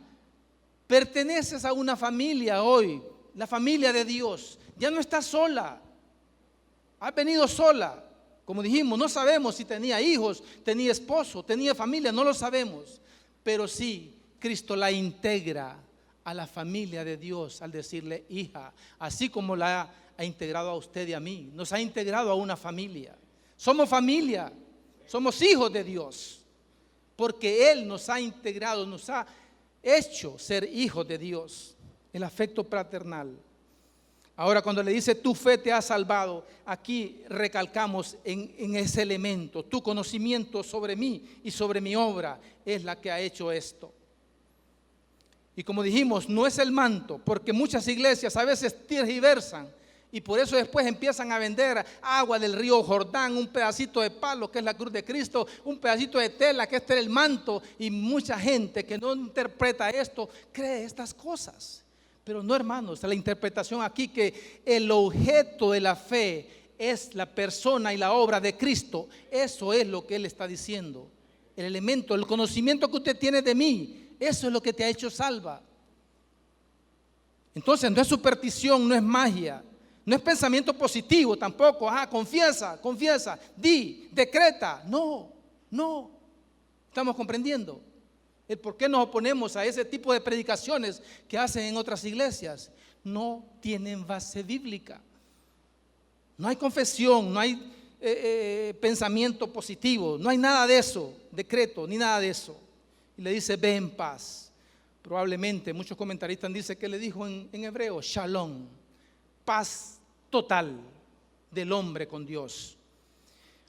perteneces a una familia hoy, la familia de Dios. Ya no estás sola, has venido sola. Como dijimos, no sabemos si tenía hijos, tenía esposo, tenía familia, no lo sabemos. Pero sí, Cristo la integra a la familia de Dios al decirle hija, así como la ha integrado a usted y a mí. Nos ha integrado a una familia. Somos familia, somos hijos de Dios, porque Él nos ha integrado, nos ha hecho ser hijos de Dios. El afecto fraternal. Ahora, cuando le dice tu fe te ha salvado, aquí recalcamos en ese elemento. Tu conocimiento sobre mí y sobre mi obra es la que ha hecho esto. Y como dijimos, no es el manto, porque muchas iglesias a veces tergiversan y por eso después empiezan a vender agua del río Jordán, un pedacito de palo que es la cruz de Cristo, un pedacito de tela que este es el manto, y mucha gente que no interpreta esto cree estas cosas. Pero no, hermanos, la interpretación aquí que el objeto de la fe es la persona y la obra de Cristo. Eso es lo que Él está diciendo. El elemento, el conocimiento que usted tiene de mí, eso es lo que te ha hecho salva. Entonces no es superstición, no es magia, no es pensamiento positivo tampoco. Confiesa, di, decreta. No. ¿Estamos comprendiendo? El por qué nos oponemos a ese tipo de predicaciones que hacen en otras iglesias? No tienen base bíblica. No hay confesión, no hay pensamiento positivo, no hay nada de eso, decreto, ni nada de eso. Y le dice, ve en paz. Probablemente muchos comentaristas dicen que le dijo en hebreo, shalom, paz total del hombre con Dios.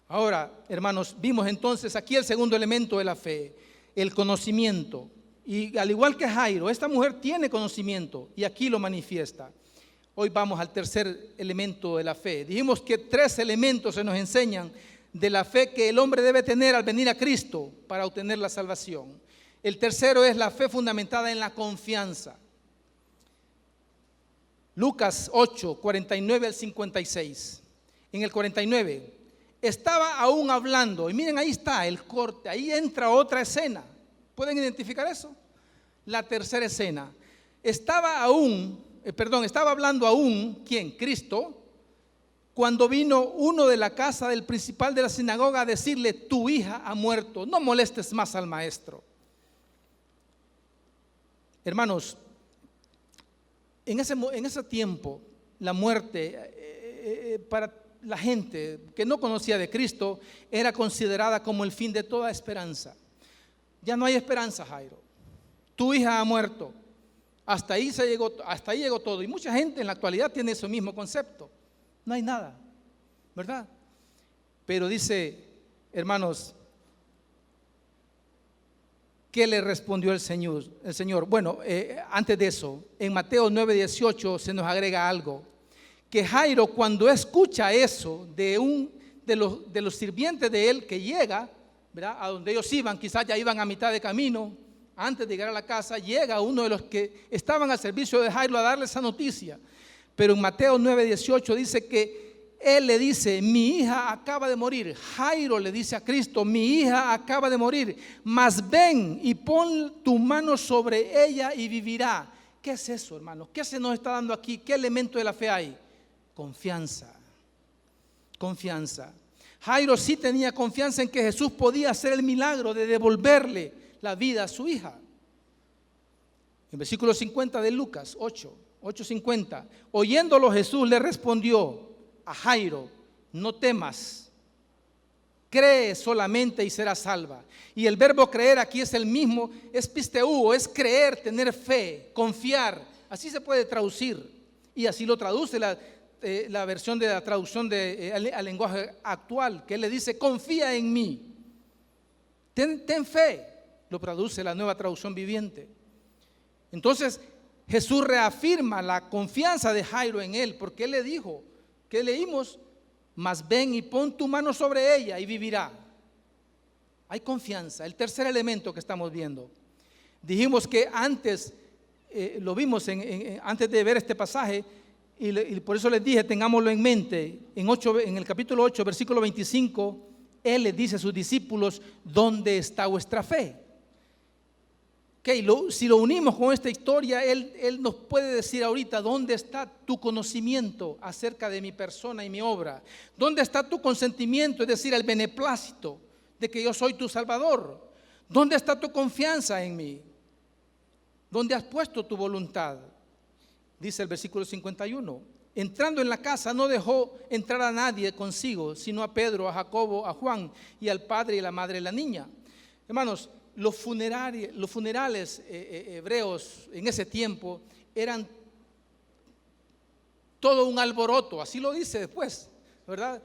Ahora, hermanos, vimos entonces aquí el segundo elemento de la fe, el conocimiento. Y al igual que Jairo, esta mujer tiene conocimiento y aquí lo manifiesta. Hoy vamos al tercer elemento de la fe. Dijimos que 3 elementos se nos enseñan de la fe que el hombre debe tener al venir a Cristo para obtener la salvación. El tercero es la fe fundamentada en la confianza. Lucas 8, 49 al 56. En el 49, estaba aún hablando, y miren, ahí está el corte, ahí entra otra escena. ¿Pueden identificar eso? La tercera escena. Estaba hablando aún, ¿quién? Cristo, cuando vino uno de la casa del principal de la sinagoga a decirle, tu hija ha muerto, no molestes más al maestro. Hermanos, en ese tiempo, la muerte para la gente que no conocía de Cristo era considerada como el fin de toda esperanza. Ya no hay esperanza, Jairo. Tu hija ha muerto. Hasta ahí llegó todo. Y mucha gente en la actualidad tiene ese mismo concepto. No hay nada, ¿verdad? Pero dice, hermanos, ¿qué le respondió el Señor? Bueno, antes de eso, en Mateo 9:18 se nos agrega algo. Que Jairo, cuando escucha eso de los sirvientes de él que llega, ¿verdad?, a donde ellos iban, quizás ya iban a mitad de camino, antes de llegar a la casa, llega uno de los que estaban al servicio de Jairo a darle esa noticia. Pero en Mateo 9:18 dice que él le dice, mi hija acaba de morir. Jairo le dice a Cristo, mi hija acaba de morir, mas ven y pon tu mano sobre ella y vivirá. ¿Qué es eso, hermanos? ¿Qué se nos está dando aquí? ¿Qué elemento de la fe hay? Confianza. Jairo sí tenía confianza en que Jesús podía hacer el milagro de devolverle la vida a su hija. En versículo 50 de Lucas 8:50, oyéndolo Jesús le respondió a Jairo, no temas, cree solamente y serás salva. Y el verbo creer aquí es el mismo, es pisteuo, es creer, tener fe, confiar. Así se puede traducir y así lo traduce la versión de la traducción al lenguaje actual, que él le dice, confía en mí, ten fe, lo traduce la Nueva Traducción Viviente. Entonces Jesús reafirma la confianza de Jairo en él, porque él le dijo, que leímos, mas ven y pon tu mano sobre ella y vivirá. Hay confianza. El tercer elemento que estamos viendo, dijimos que antes, lo vimos antes de ver este pasaje, y por eso les dije, tengámoslo en mente. En el capítulo 8, versículo 25, Él les dice a sus discípulos, ¿dónde está vuestra fe? Si lo unimos con esta historia, él nos puede decir ahorita: ¿dónde está tu conocimiento acerca de mi persona y mi obra? ¿Dónde está tu consentimiento, es decir, el beneplácito de que yo soy tu Salvador? ¿Dónde está tu confianza en mí? ¿Dónde has puesto tu voluntad? Dice el versículo 51. Entrando en la casa, no dejó entrar a nadie consigo, sino a Pedro, a Jacobo, a Juan y al padre y la madre de la niña. Hermanos, los funerales hebreos en ese tiempo eran todo un alboroto, así lo dice después, ¿verdad?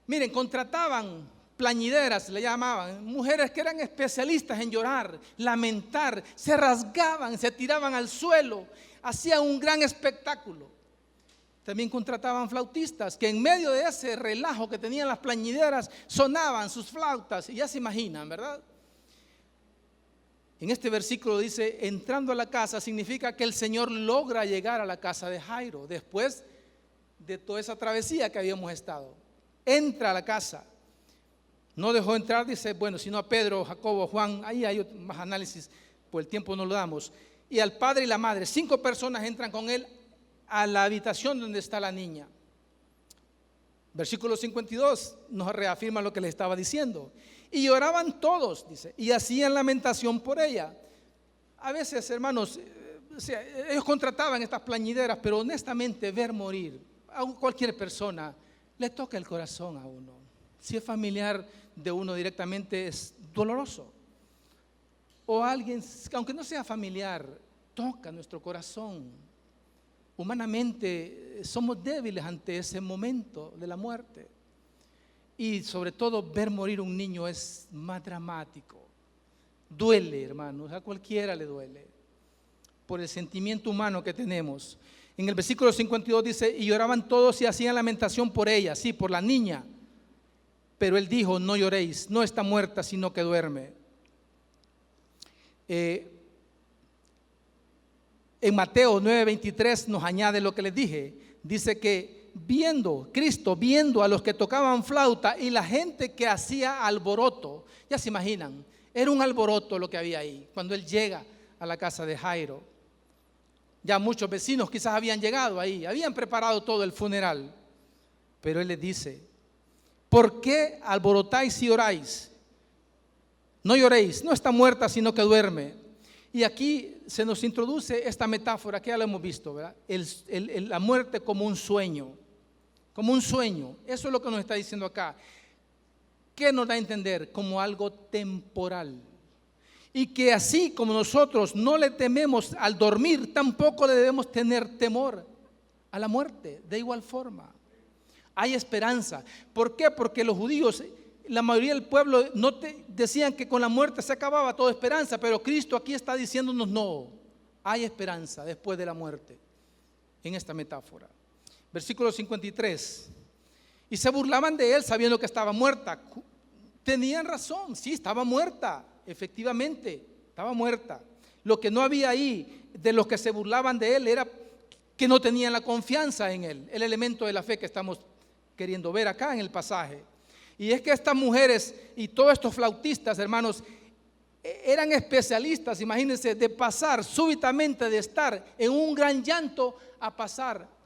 Miren, contrataban plañideras, le llamaban, mujeres que eran especialistas en llorar, lamentar, se rasgaban, se tiraban al suelo, hacían un gran espectáculo. También contrataban flautistas que en medio de ese relajo que tenían las plañideras sonaban sus flautas, y ya se imaginan, ¿verdad? En este versículo dice: entrando a la casa, significa que el Señor logra llegar a la casa de Jairo después de toda esa travesía que habíamos estado. Entra a la casa. No dejó entrar, dice, sino a Pedro, Jacobo, Juan. Ahí hay más análisis, por el tiempo no lo damos. Y al padre y la madre. 5 personas entran con él a la habitación donde está la niña. Versículo 52 nos reafirma lo que le estaba diciendo. Y lloraban todos, dice, y hacían lamentación por ella. A veces, hermanos, ellos contrataban estas plañideras, pero honestamente ver morir a cualquier persona le toca el corazón a uno. Si es familiar de uno directamente, es doloroso. O alguien, aunque no sea familiar, toca nuestro corazón. Humanamente somos débiles ante ese momento de la muerte. Y sobre todo ver morir un niño es más dramático. Duele, hermanos, a cualquiera le duele, por el sentimiento humano que tenemos. En el versículo 52 dice: y lloraban todos y hacían lamentación por ella, sí, por la niña. Pero él dijo: no lloréis, no está muerta, sino que duerme. En Mateo 9:23 nos añade lo que les dije. Dice que Cristo viendo a los que tocaban flauta y la gente que hacía alboroto, ya se imaginan, era un alboroto lo que había ahí cuando él llega a la casa de Jairo. Ya muchos vecinos quizás habían llegado ahí, habían preparado todo el funeral, pero él les dice: ¿por qué alborotáis y oráis? No lloréis, no está muerta, sino que duerme. Y aquí se nos introduce esta metáfora que ya la hemos visto, ¿verdad? La muerte como un sueño. Como un sueño. Eso es lo que nos está diciendo acá. ¿Qué nos da a entender? Como algo temporal. Y que así como nosotros no le tememos al dormir, tampoco le debemos tener temor a la muerte. De igual forma, hay esperanza. ¿Por qué? Porque los judíos, la mayoría del pueblo, decían que con la muerte se acababa toda esperanza, pero Cristo aquí está diciéndonos: no, hay esperanza después de la muerte, en esta metáfora. Versículo 53. Y se burlaban de él sabiendo que estaba muerta. Tenían razón, sí, estaba muerta, efectivamente, estaba muerta. Lo que no había ahí de los que se burlaban de él era que no tenían la confianza en él, el elemento de la fe que estamos queriendo ver acá en el pasaje. Y es que estas mujeres y todos estos flautistas, hermanos, eran especialistas, imagínense, de pasar súbitamente de estar en un gran llanto a pasar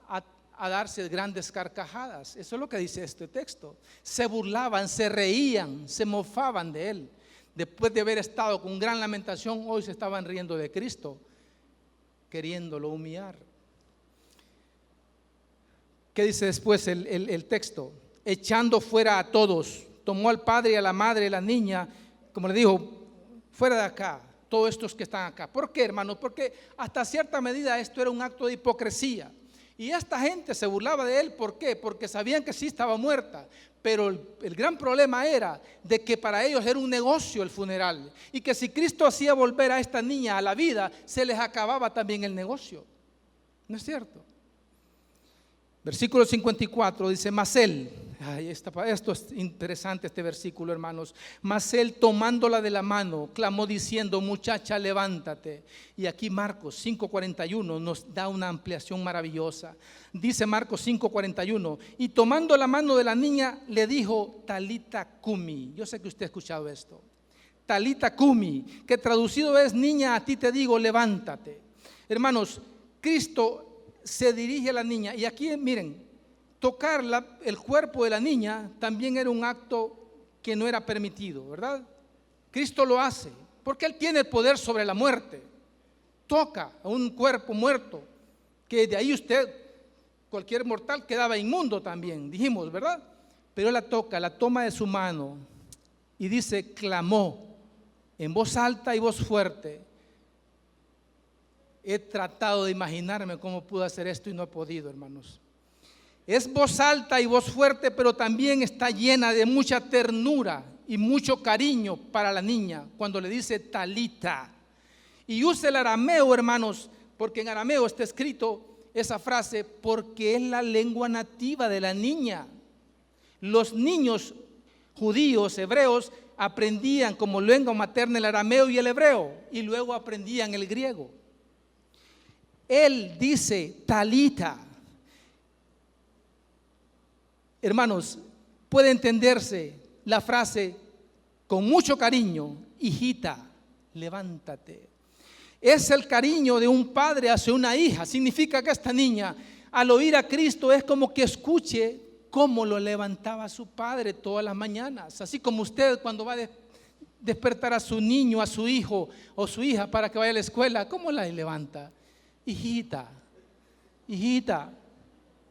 a darse grandes carcajadas. Eso es lo que dice este texto. Se burlaban, se reían, se mofaban de él. Después de haber estado con gran lamentación, hoy se estaban riendo de Cristo, queriéndolo humillar. ¿Qué dice después el texto? Echando fuera a todos, tomó al padre y a la madre de la niña, como le dijo: fuera de acá, todos estos que están acá. ¿Por qué, hermanos? Porque hasta cierta medida esto era un acto de hipocresía. Y esta gente se burlaba de él. ¿Por qué? Porque sabían que sí estaba muerta. Pero el gran problema era de que para ellos era un negocio el funeral. Y que si Cristo hacía volver a esta niña a la vida, se les acababa también el negocio. ¿No es cierto? Versículo 54 dice: mas él, esto es interesante este versículo, hermanos. Mas él, tomándola de la mano, clamó diciendo: muchacha, levántate. Y aquí Marcos 5:41 nos da una ampliación maravillosa. Dice Marcos 5:41: y tomando la mano de la niña le dijo: talita cumi. Yo sé que usted ha escuchado esto. Talita Cumi, que traducido es: niña, a ti te digo, levántate. Hermanos, Cristo se dirige a la niña, y aquí miren, tocar el cuerpo de la niña también era un acto que no era permitido, ¿verdad? Cristo lo hace, porque Él tiene el poder sobre la muerte. Toca a un cuerpo muerto, que de ahí cualquier mortal quedaba inmundo también, dijimos, ¿verdad? Pero Él la toca, la toma de su mano y dice, clamó en voz alta y voz fuerte. He tratado de imaginarme cómo pude hacer esto y no he podido, hermanos. Es voz alta y voz fuerte, pero también está llena de mucha ternura y mucho cariño para la niña cuando le dice Talita. Y usa el arameo, hermanos, porque en arameo está escrito esa frase porque es la lengua nativa de la niña. Los niños judíos, hebreos, aprendían como lengua materna el arameo y el hebreo, y luego aprendían el griego. Él dice Talita. Hermanos, puede entenderse la frase con mucho cariño: hijita, levántate. Es el cariño de un padre hacia una hija. Significa que esta niña, al oír a Cristo, es como que escuche cómo lo levantaba su padre todas las mañanas. Así como usted cuando va a despertar a su niño, a su hijo o su hija para que vaya a la escuela, ¿cómo la levanta? Hijita, hijita,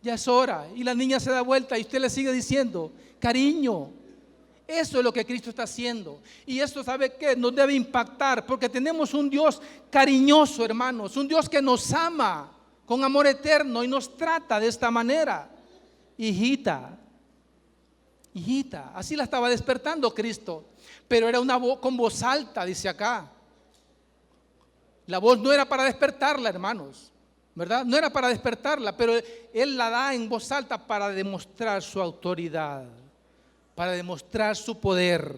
ya es hora. Y la niña se da vuelta y usted le sigue diciendo, cariño. Eso es lo que Cristo está haciendo. Y esto, ¿sabe qué? Nos debe impactar, porque tenemos un Dios cariñoso, hermanos. Un Dios que nos ama con amor eterno y nos trata de esta manera. Hijita, hijita. Así la estaba despertando Cristo. Pero era una voz con voz alta, dice acá. La voz no era para despertarla, hermanos, ¿verdad? No era para despertarla, pero Él la da en voz alta para demostrar su autoridad, para demostrar su poder.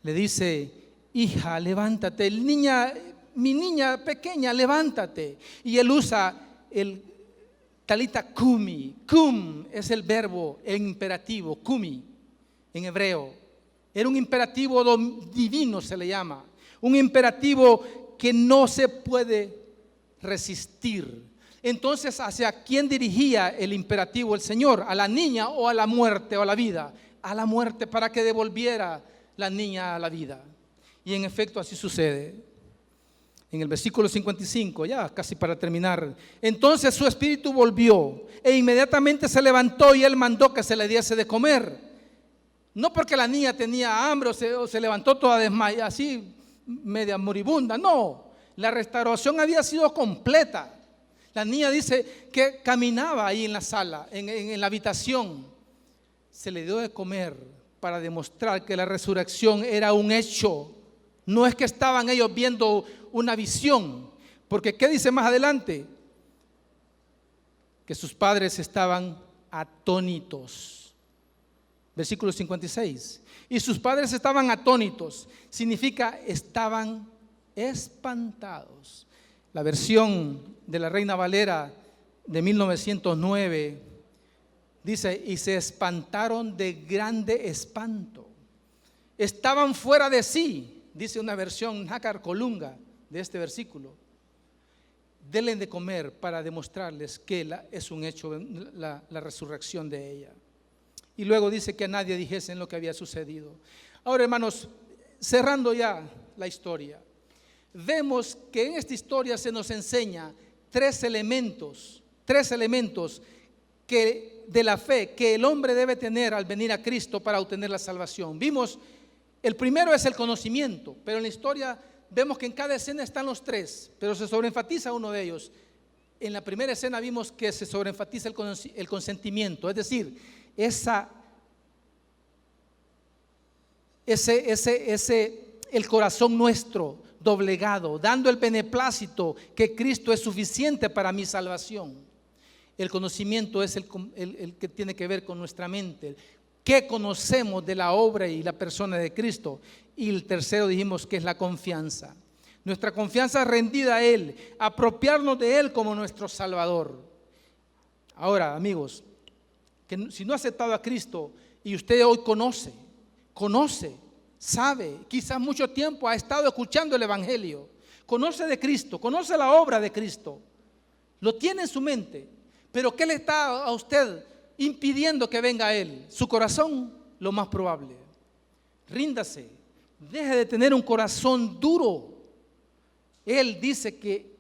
Le dice, hija, levántate. Mi niña pequeña, levántate. Y Él usa el Talita Cumi. Cum es el verbo, el imperativo, Cumi, en hebreo. Era un imperativo divino, se le llama. Un imperativo que no se puede resistir. Entonces, ¿hacia quién dirigía el imperativo el Señor? ¿A la niña o a la muerte o a la vida? A la muerte, para que devolviera la niña a la vida. Y en efecto así sucede. En el versículo 55, ya casi para terminar. Entonces su espíritu volvió e inmediatamente se levantó y Él mandó que se le diese de comer. No porque la niña tenía hambre o se levantó toda desmayada, así media moribunda. No, la restauración había sido completa. La niña dice que caminaba ahí en la sala, en la habitación. Se le dio de comer para demostrar que la resurrección era un hecho. No es que estaban ellos viendo una visión, porque ¿qué dice más adelante? Que sus padres estaban atónitos. Versículo 56. Y sus padres estaban atónitos, significa estaban espantados. La versión de la Reina Valera de 1909 dice, y se espantaron de grande espanto. Estaban fuera de sí, dice una versión Nácar Colunga de este versículo. Denle de comer para demostrarles que es un hecho la resurrección de ella. Y luego dice que a nadie dijesen lo que había sucedido. Ahora, hermanos, cerrando ya la historia, vemos que en esta historia se nos enseña tres elementos que de la fe que el hombre debe tener al venir a Cristo para obtener la salvación. Vimos, el primero es el conocimiento, pero en la historia vemos que en cada escena están los tres, pero se sobreenfatiza uno de ellos. En la primera escena vimos que se sobreenfatiza el consentimiento, es decir, el corazón nuestro doblegado, dando el beneplácito que Cristo es suficiente para mi salvación. El conocimiento es el que tiene que ver con nuestra mente, qué conocemos de la obra y la persona de Cristo. Y el tercero dijimos que es la confianza, nuestra confianza rendida a Él, apropiarnos de Él como nuestro Salvador. Ahora, amigos, que si no ha aceptado a Cristo y usted hoy conoce sabe, quizás mucho tiempo ha estado escuchando el Evangelio, conoce de Cristo, conoce la obra de Cristo, lo tiene en su mente, pero ¿qué le está a usted impidiendo que venga a Él? Su corazón, lo más probable. Ríndase, deje de tener un corazón duro. Él dice que,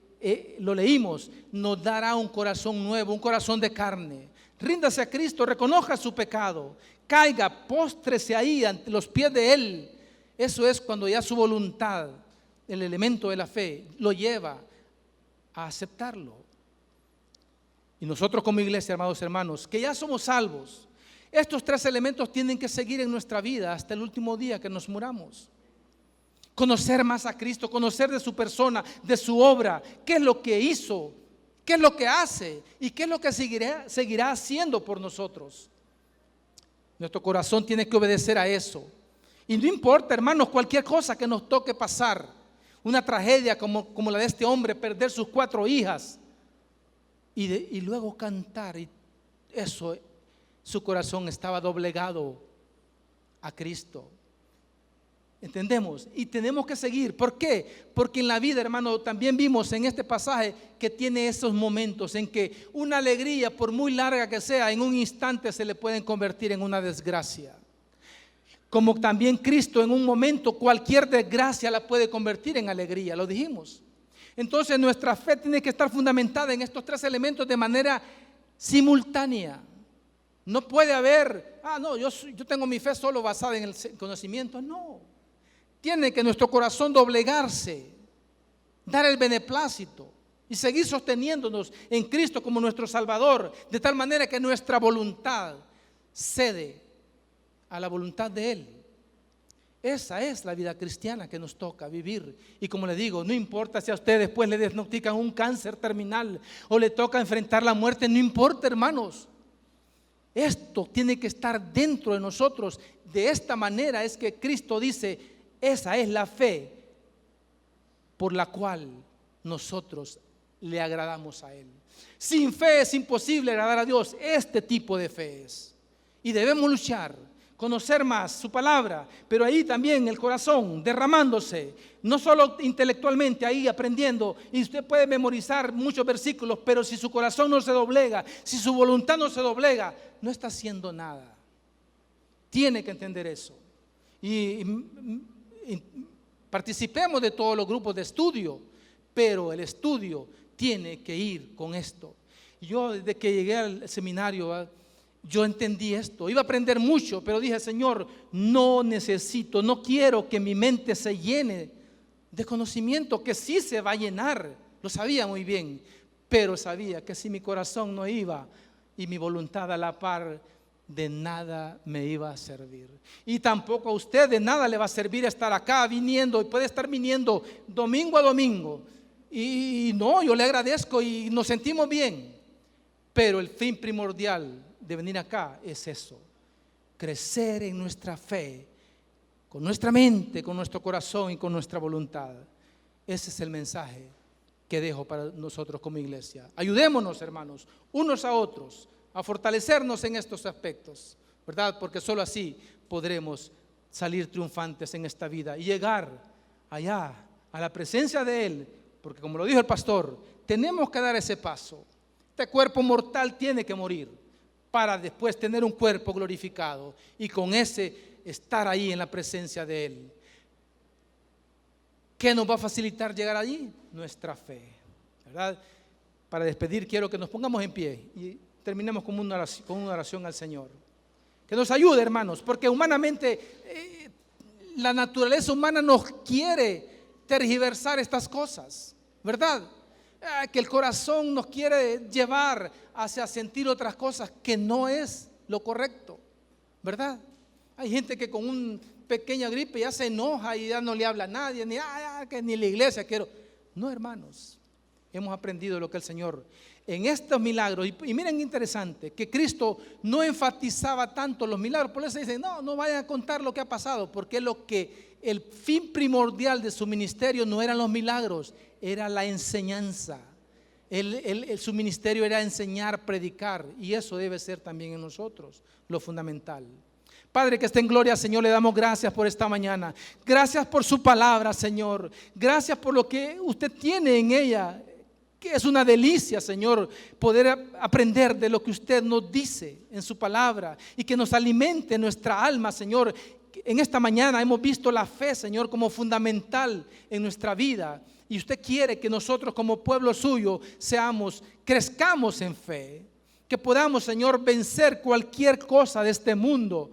lo leímos, nos dará un corazón nuevo, un corazón de carne. Ríndase a Cristo, reconozca su pecado, caiga, póstrese ahí ante los pies de Él. Eso es cuando ya su voluntad, el elemento de la fe, lo lleva a aceptarlo. Y nosotros como iglesia, amados hermanos, que ya somos salvos, estos tres elementos tienen que seguir en nuestra vida hasta el último día que nos muramos. Conocer más a Cristo, conocer de su persona, de su obra, qué es lo que hizo, qué es lo que hace y qué es lo que seguirá haciendo por nosotros. Nuestro corazón tiene que obedecer a eso. Y no importa, hermanos, cualquier cosa que nos toque pasar, una tragedia como la de este hombre, perder sus 4 hijas y luego cantar, y eso, su corazón estaba doblegado a Cristo. ¿Entendemos? Y tenemos que seguir. ¿Por qué? Porque en la vida, hermano, también vimos en este pasaje que tiene esos momentos en que una alegría, por muy larga que sea, en un instante se le pueden convertir en una desgracia. Como también Cristo en un momento cualquier desgracia la puede convertir en alegría, lo dijimos. Entonces nuestra fe tiene que estar fundamentada en estos 3 elementos de manera simultánea. No puede haber, yo tengo mi fe solo basada en el conocimiento. No, tiene que nuestro corazón doblegarse, dar el beneplácito y seguir sosteniéndonos en Cristo como nuestro Salvador, de tal manera que nuestra voluntad cede a la voluntad de Él. Esa es la vida cristiana que nos toca vivir. Y como le digo, no importa si a usted después le diagnostican un cáncer terminal o le toca enfrentar la muerte, no importa, hermanos. Esto tiene que estar dentro de nosotros. De esta manera es que Cristo dice, esa es la fe por la cual nosotros le agradamos a Él. Sin fe es imposible agradar a Dios. Este tipo de fe es. Y debemos luchar, conocer más su palabra, pero ahí también el corazón derramándose, no solo intelectualmente ahí aprendiendo, y usted puede memorizar muchos versículos, pero si su corazón no se doblega, si su voluntad no se doblega, no está haciendo nada. Tiene que entender eso. Y participemos de todos los grupos de estudio, pero el estudio tiene que ir con esto. Yo desde que llegué al seminario, yo entendí esto, iba a aprender mucho, pero dije, Señor, no quiero que mi mente se llene de conocimiento, que sí se va a llenar, lo sabía muy bien, pero sabía que si mi corazón no iba y mi voluntad a la par, de nada me iba a servir. Y tampoco a usted de nada le va a servir estar acá viniendo, y puede estar viniendo domingo a domingo, y no, yo le agradezco y nos sentimos bien, pero el fin primordial de venir acá es eso, crecer en nuestra fe, con nuestra mente, con nuestro corazón y con nuestra voluntad. Ese es el mensaje que dejo para nosotros como iglesia. Ayudémonos, hermanos, unos a otros, a fortalecernos en estos aspectos, ¿verdad? Porque solo así podremos salir triunfantes en esta vida y llegar allá a la presencia de Él, porque como lo dijo el pastor, tenemos que dar ese paso. Este cuerpo mortal tiene que morir para después tener un cuerpo glorificado y con ese estar ahí en la presencia de Él. ¿Qué nos va a facilitar llegar allí? Nuestra fe, ¿verdad? Para despedir quiero que nos pongamos en pie y terminemos con una oración al Señor. Que nos ayude, hermanos, porque humanamente la naturaleza humana nos quiere tergiversar estas cosas, ¿verdad? Que el corazón nos quiere llevar hacia sentir otras cosas que no es lo correcto, ¿verdad? Hay gente que con una pequeña gripe ya se enoja y ya no le habla a nadie, ni la iglesia quiero. No, hermanos, hemos aprendido lo que el Señor en estos milagros, y miren interesante, que Cristo no enfatizaba tanto los milagros, por eso dice, no vayan a contar lo que ha pasado, porque el fin primordial de su ministerio no eran los milagros, era la enseñanza. Su ministerio era enseñar, predicar, y eso debe ser también en nosotros lo fundamental. Padre que esté en gloria, Señor, le damos gracias por esta mañana. Gracias por su palabra, Señor. Gracias por lo que usted tiene en ella, que es una delicia, Señor, poder aprender de lo que usted nos dice en su palabra y que nos alimente nuestra alma, Señor. En esta mañana hemos visto la fe, Señor, como fundamental en nuestra vida. Y usted quiere que nosotros como pueblo suyo crezcamos en fe. Que podamos, Señor, vencer cualquier cosa de este mundo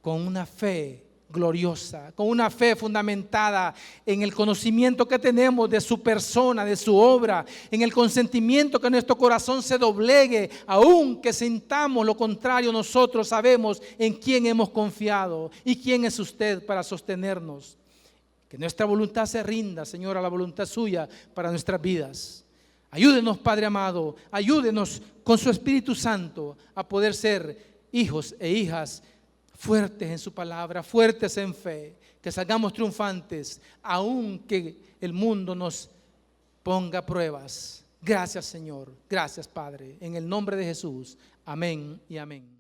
con una fe gloriosa, con una fe fundamentada en el conocimiento que tenemos de su persona, de su obra, en el consentimiento que nuestro corazón se doblegue, aun que sintamos lo contrario. Nosotros sabemos en quién hemos confiado y quién es usted para sostenernos. Que nuestra voluntad se rinda, Señor, a la voluntad suya para nuestras vidas. Ayúdenos, Padre amado, ayúdenos con su Espíritu Santo a poder ser hijos e hijas fuertes en su palabra, fuertes en fe, que salgamos triunfantes, aun que el mundo nos ponga pruebas. Gracias, Señor. Gracias, Padre. En el nombre de Jesús. Amén y amén.